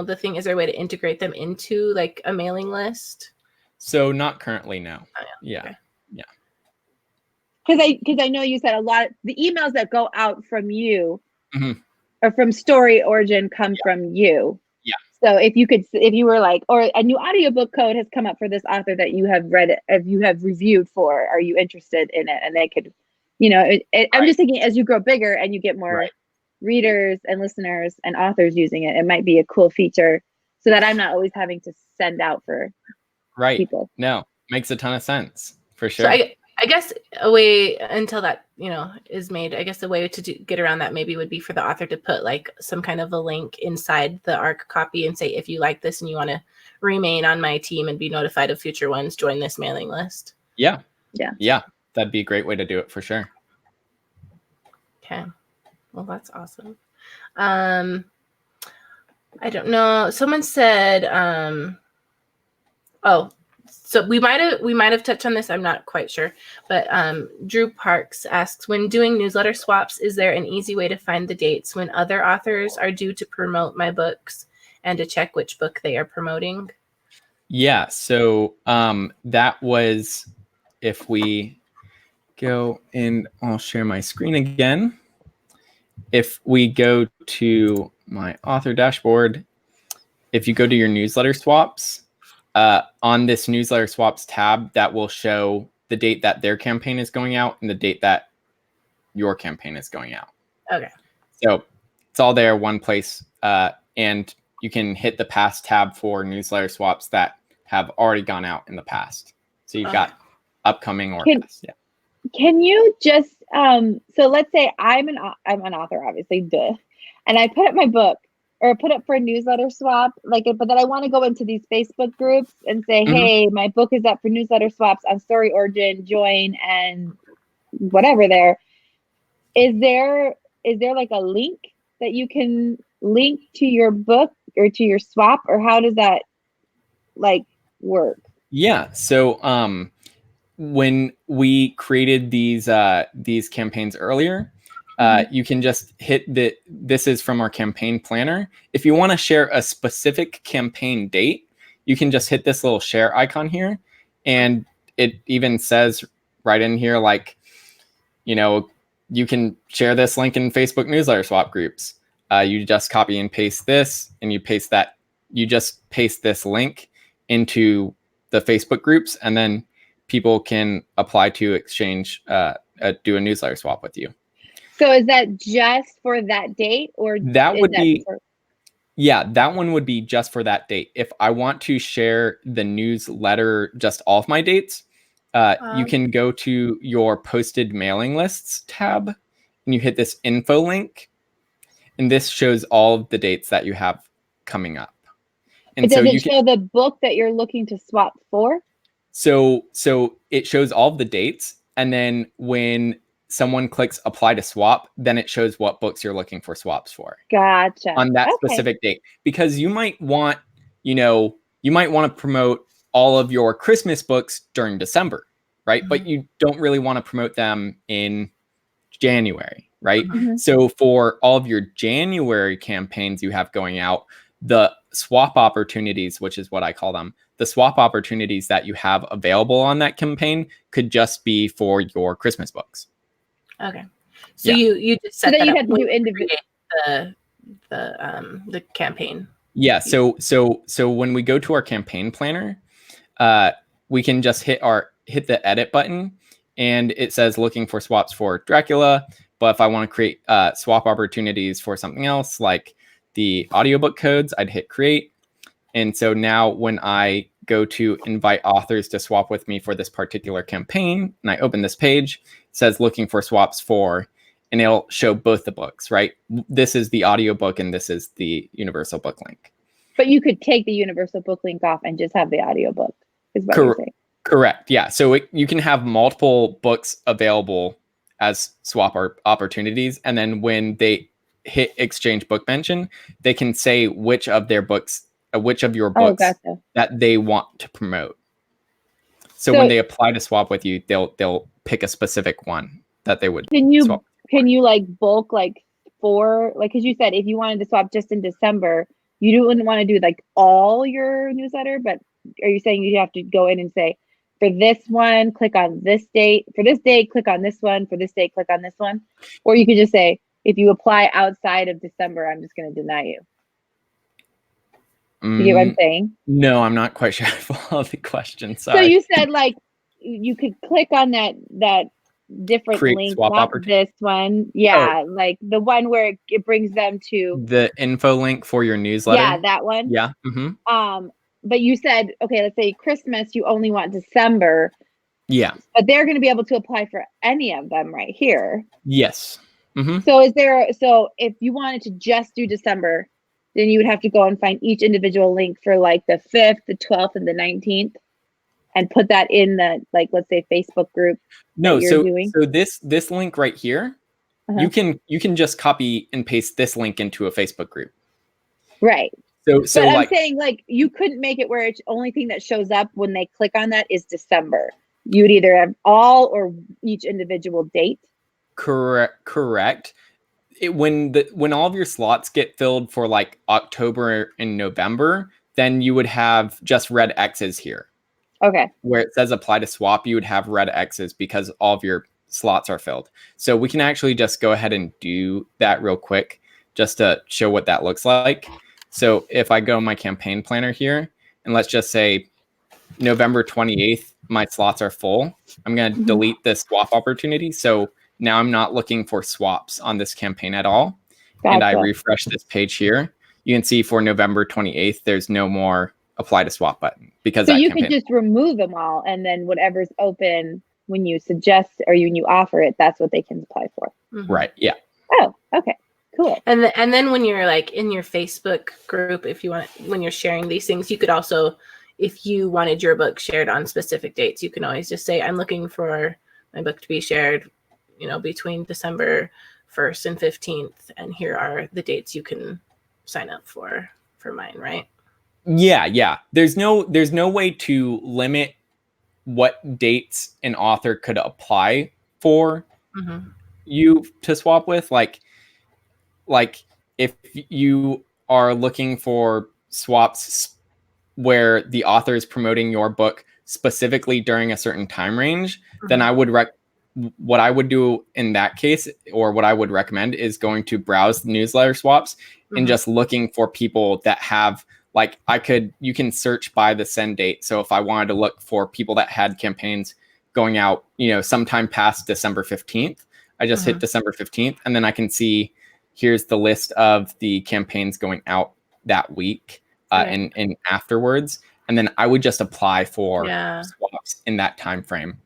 the thing? Is there a way to integrate them into like a mailing list? So not currently, no. Oh, Yeah. okay. Because I know you said a lot of the emails that go out from you Mhm. or from StoryOrigin come from you. Yeah. So if you were like, or a new audiobook code has come up for this author that you have read it, if you have reviewed for, are you interested in it? And they could, you know, I'm just thinking as you grow bigger and you get more readers and listeners and authors using it, it might be a cool feature so that I'm not always having to send out for people. No, makes a ton of sense for sure. So I guess a way until that, you know, is made, I guess the way to get around that maybe would be for the author to put like some kind of a link inside the ARC copy and say, if you like this and you want to remain on my team and be notified of future ones, join this mailing list. Yeah. That'd be a great way to do it for sure. Okay. Well, that's awesome. I don't know. Someone said, so we might have touched on this. I'm not quite sure, but Drew Parks asks, when doing newsletter swaps, is there an easy way to find the dates when other authors are due to promote my books and to check which book they are promoting? Yeah. So that was, if we go and I'll share my screen again. If we go to my author dashboard, if you go to your newsletter swaps, on this newsletter swaps tab, that will show the date that their campaign is going out and the date that your campaign is going out. Okay. So it's all there, one place. And you can hit the past tab for newsletter swaps that have already gone out in the past. So you've got upcoming or past. Yeah. Can you just so let's say I'm an author, obviously, duh, and I put up my book or put up for a newsletter swap, like, but then I want to go into these Facebook groups and say, hey, my book is up for newsletter swaps on StoryOrigin, join, and whatever. There is there like a link that you can link to your book or to your swap, or how does that like work? Yeah. So when we created these campaigns earlier, you can just hit this is from our campaign planner. If you want to share a specific campaign date, you can just hit this little share icon here. And it even says right in here, like, you know, you can share this link in Facebook newsletter swap groups. You just copy and paste this, and you just paste this link into the Facebook groups, and then people can apply to exchange, do a newsletter swap with you. So is that just for that date, or that would be? Yeah, that one would be just for that date. If I want to share the newsletter, just all of my dates, you can go to your posted mailing lists tab, and you hit this info link, and this shows all of the dates that you have coming up. And does it show the book that you're looking to swap for? So it shows all of the dates, and then when someone clicks apply to swap, then it shows what books you're looking for swaps for. Gotcha. On that specific date, because you might want to promote all of your Christmas books during December, right? But you don't really want to promote them in January, right? So for all of your January campaigns you have going out, the swap opportunities, which is what I call them, the swap opportunities that you have available on that campaign could just be for your Christmas books. Okay. So you just set that you up have to do individual the campaign. Yeah. So when we go to our campaign planner, we can just hit the edit button, and it says looking for swaps for Dracula. But if I want to create swap opportunities for something else, like the audiobook codes, I'd hit create. And so now when I go to invite authors to swap with me for this particular campaign, and I open this page, it says looking for swaps for, and it'll show both the books, right? This is the audiobook and this is the universal book link. But you could take the universal book link off and just have the audiobook, is what you're saying. Correct. Yeah. So you can have multiple books available as swap opportunities. And then when they hit exchange book mention, they can say which of your books that they want to promote. So when they apply to swap with you, they'll pick a specific one that they would. Can you like bulk like for, like, because you said if you wanted to swap just in December, you wouldn't want to do like all your newsletter, but are you saying you have to go in and say, for this one, click on this date, for this date, click on this one, for this date, click on this one? Or you could just say, if you apply outside of December, I'm just going to deny you. You get what I'm saying? No, I'm not quite sure I follow the question. Sorry. So you said like you could click on that different link, not this one. Yeah, like the one where it brings them to the info link for your newsletter. Yeah, that one. Yeah. But you said, okay, let's say Christmas, you only want December. Yeah. But they're going to be able to apply for any of them right here. Yes. So if you wanted to just do December, then you would have to go and find each individual link for like the 5th, the 12th, and the 19th, and put that in the, like, let's say Facebook group. No, so this link right here, you can just copy and paste this link into a Facebook group. Right. So but I'm saying, like, you couldn't make it where it's only thing that shows up when they click on that is December. You would either have all or each individual date. Correct. When all of your slots get filled for like October and November, then you would have just red X's here. Okay. Where it says apply to swap, you would have red X's because all of your slots are filled. So we can actually just go ahead and do that real quick just to show what that looks like. So if I go my campaign planner here, and let's just say November 28th, my slots are full. I'm going to delete this swap opportunity. So now I'm not looking for swaps on this campaign at all. Gotcha. And I refresh this page here. you can see for November 28th, there's no more apply to swap button because So that you campaign. could just remove them all, and then whatever's open when you suggest or when you offer it, that's what they can apply for. Right. Yeah. Oh, okay. Cool. And then when you're like in your Facebook group, if you want, when you're sharing these things, you could also, if you wanted your book shared on specific dates, you can always just say, I'm looking for my book to be shared, between December 1st and 15th. And here are the dates you can sign up for mine, right? Yeah. Yeah. There's no way to limit what dates an author could apply for you to swap with. Like if you are looking for swaps where the author is promoting your book specifically during a certain time range, then I would what I would do in that case, or what I would recommend, is going to browse newsletter swaps and just looking for people that have, like, you can search by the send date. So if I wanted to look for people that had campaigns going out, sometime past December 15th, I just hit December 15th, and then I can see, here's the list of the campaigns going out that week and afterwards. And then I would just apply for swaps in that time frame.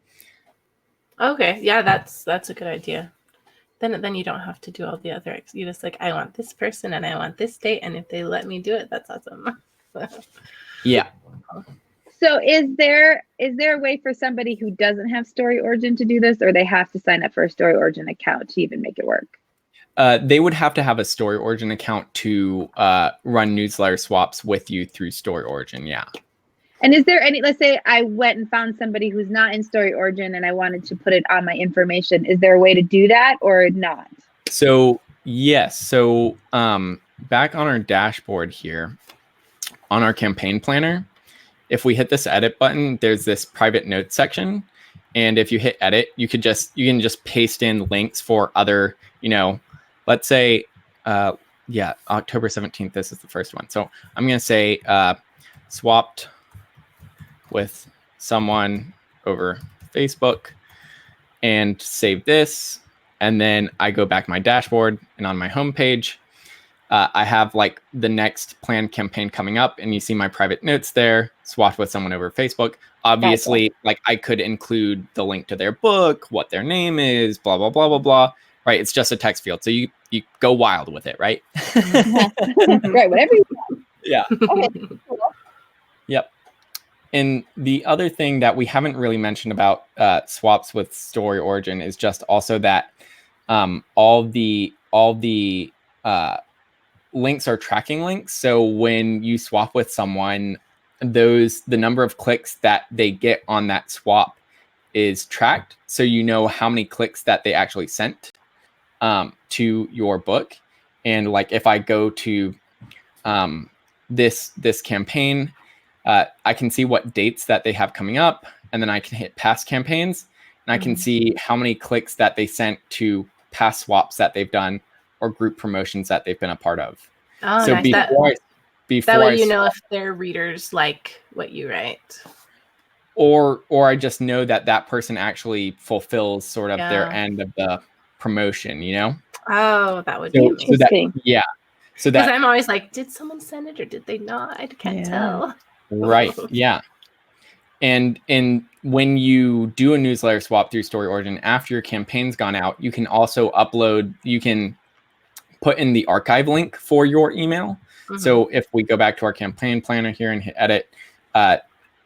Okay. Yeah, that's a good idea. Then you don't have to do all the other. You just like, I want this person and I want this date, and if they let me do it, that's awesome. Yeah. So is there a way for somebody who doesn't have StoryOrigin to do this, or they have to sign up for a StoryOrigin account to even make it work? They would have to have a StoryOrigin account to run newsletter swaps with you through StoryOrigin. Yeah. And is there any, let's say I went and found somebody who's not in StoryOrigin and I wanted to put it on my information. Is there a way to do that or not? So yes. So back on our dashboard here, on our campaign planner, if we hit this edit button, there's this private notes section. And if you hit edit, you can just paste in links for other, let's say, October 17th, this is the first one. So I'm going to say swapped with someone over Facebook and save this. And then I go back to my dashboard, and on my homepage, I have like the next planned campaign coming up, and you see my private notes there, swapped with someone over Facebook. Obviously, like, I could include the link to their book, what their name is, blah, blah, blah, blah, blah. Right. It's just a text field. So you go wild with it, right? Right. Whatever you want. Yeah. Okay. Yep. And the other thing that we haven't really mentioned about swaps with StoryOrigin is just also that all the links are tracking links. So when you swap with someone, the number of clicks that they get on that swap is tracked. So you know how many clicks that they actually sent to your book. And like, if I go to this campaign, I can see what dates that they have coming up, and then I can hit past campaigns, and I can see how many clicks that they sent to past swaps that they've done or group promotions that they've been a part of. Oh, So nice. before that way I you know if their readers like what you write. Or I just know that person actually fulfills sort of their end of the promotion, Oh, that would be amazing. So Because that I'm always like, did someone send it or did they not? I can't tell. Right. Yeah. And when you do a newsletter swap through StoryOrigin after your campaign's gone out, you can also you can put in the archive link for your email. So if we go back to our campaign planner here and hit edit,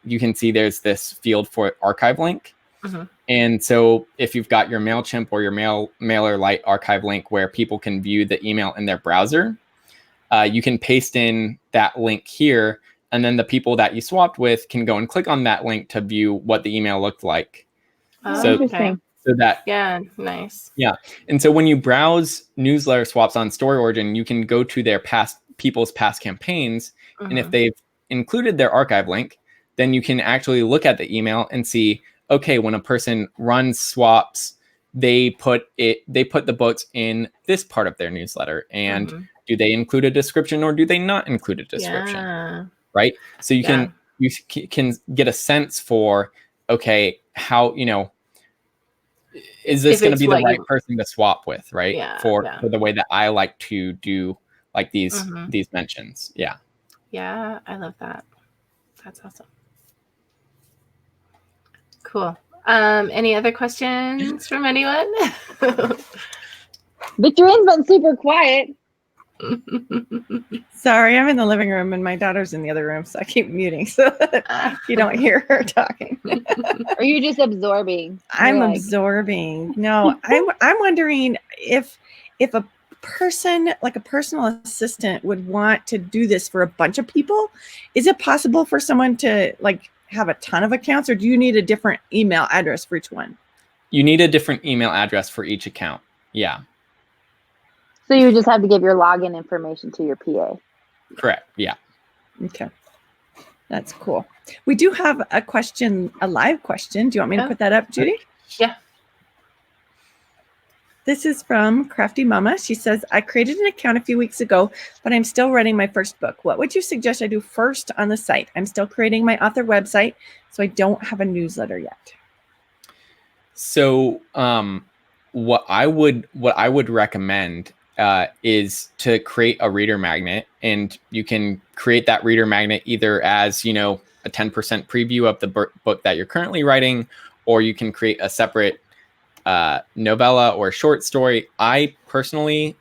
you can see there's this field for archive link. And so if you've got your MailChimp or your MailerLite archive link where people can view the email in their browser, you can paste in that link here. And then the people that you swapped with can go and click on that link to view what the email looked like. Interesting. So that, nice. Yeah. And so when you browse newsletter swaps on StoryOrigin, you can go to their people's past campaigns. And if they've included their archive link, then you can actually look at the email and see, okay, when a person runs swaps, they put the books in this part of their newsletter. And do they include a description or do they not include a description? Yeah. Right. So you can get a sense for, okay, how, is this going to be the right person to swap with, right? For the way that I like to do like these mentions. Yeah. Yeah, I love that. That's awesome. Cool. Any other questions from anyone? Victorine's been super quiet. Sorry, I'm in the living room and my daughter's in the other room, so I keep muting so that you don't hear her talking. Are you just absorbing? I'm You're like, absorbing. No, I'm wondering if a person, like a personal assistant, would want to do this for a bunch of people. Is it possible for someone to like have a ton of accounts, or do you need a different email address for each one? You need a different email address for each account. Yeah. so you just have to give your login information to your PA. Correct. Yeah. Okay. That's cool. We do have a question, a live question. Do you want me to put that up, Judy? Yeah. This is from Crafty Mama. She says, I created an account a few weeks ago, but I'm still writing my first book. What would you suggest I do first on the site? I'm still creating my author website, so I don't have a newsletter yet. So what I would recommend is to create a reader magnet, and you can create that reader magnet either as, you know, a 10% preview of the book that you're currently writing, or you can create a separate novella or short story. I personally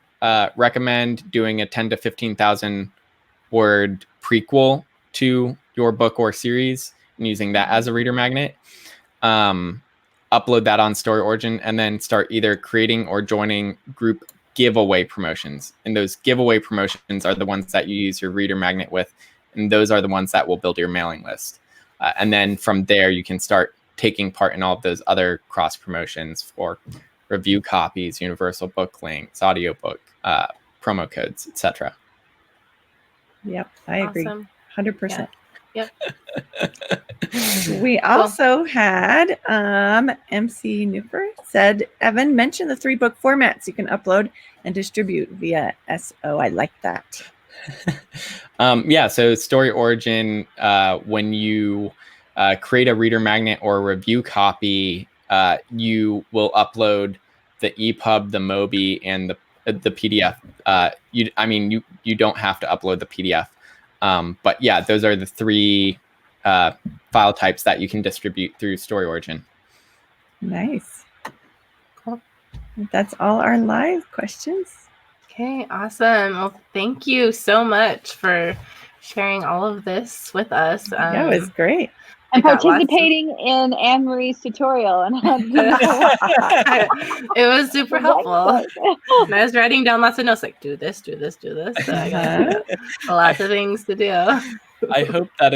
recommend doing a 10 to 15,000 word prequel to your book or series and using that as a reader magnet. Upload that on StoryOrigin and then start either creating or joining group giveaway promotions. And those giveaway promotions are the ones that you use your reader magnet with. And those are the ones that will build your mailing list. And then from there, you can start taking part in all of those other cross promotions for review copies, universal book links, audiobook, promo codes, etc. Yep, I agree. Awesome. 100%. Yeah. Yep. We also had MC Newper said, Evan, mention the 3-book formats you can upload and distribute via SO. I like that. Yeah, so StoryOrigin, when you create a reader magnet or a review copy, you will upload the EPUB, the MOBI, and the PDF. You don't have to upload the PDF. But yeah, those are the 3 file types that you can distribute through StoryOrigin. Nice. Cool. That's all our live questions. Okay, awesome. Well, thank you so much for sharing all of this with us. Yeah, it was great. And participating in Anne Marie's tutorial. And it was super helpful. And I was writing down lots of notes like, do this, do this, do this. So I got lots of things to do. I hope that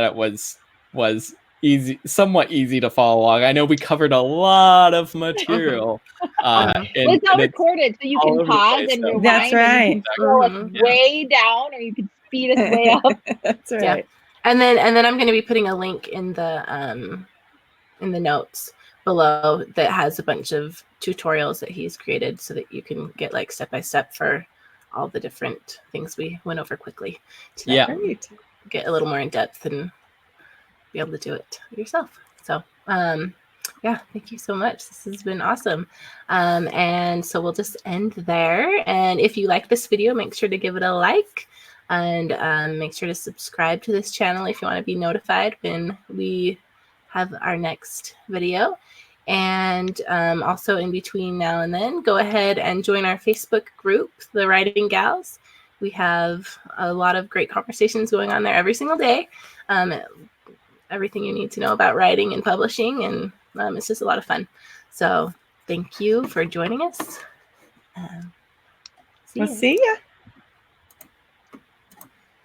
it was easy, somewhat easy to follow along. I know we covered a lot of material. It's not recorded, so you can pause and rewind. That's right. And you can slow us way down, or you can speed us way up. That's right. Yeah. And then I'm going to be putting a link in the notes below that has a bunch of tutorials that he's created so that you can get like step by step for all the different things we went over quickly today. Yeah. Great. Get a little more in depth and be able to do it yourself. So yeah, thank you so much. This has been awesome. And so we'll just end there. And if you like this video, make sure to give it a like. And make sure to subscribe to this channel if you want to be notified when we have our next video. And also in between now and then, go ahead and join our Facebook group, The Writing Gals. We have a lot of great conversations going on there every single day. Everything you need to know about writing and publishing. And it's just a lot of fun. So thank you for joining us. We'll see ya.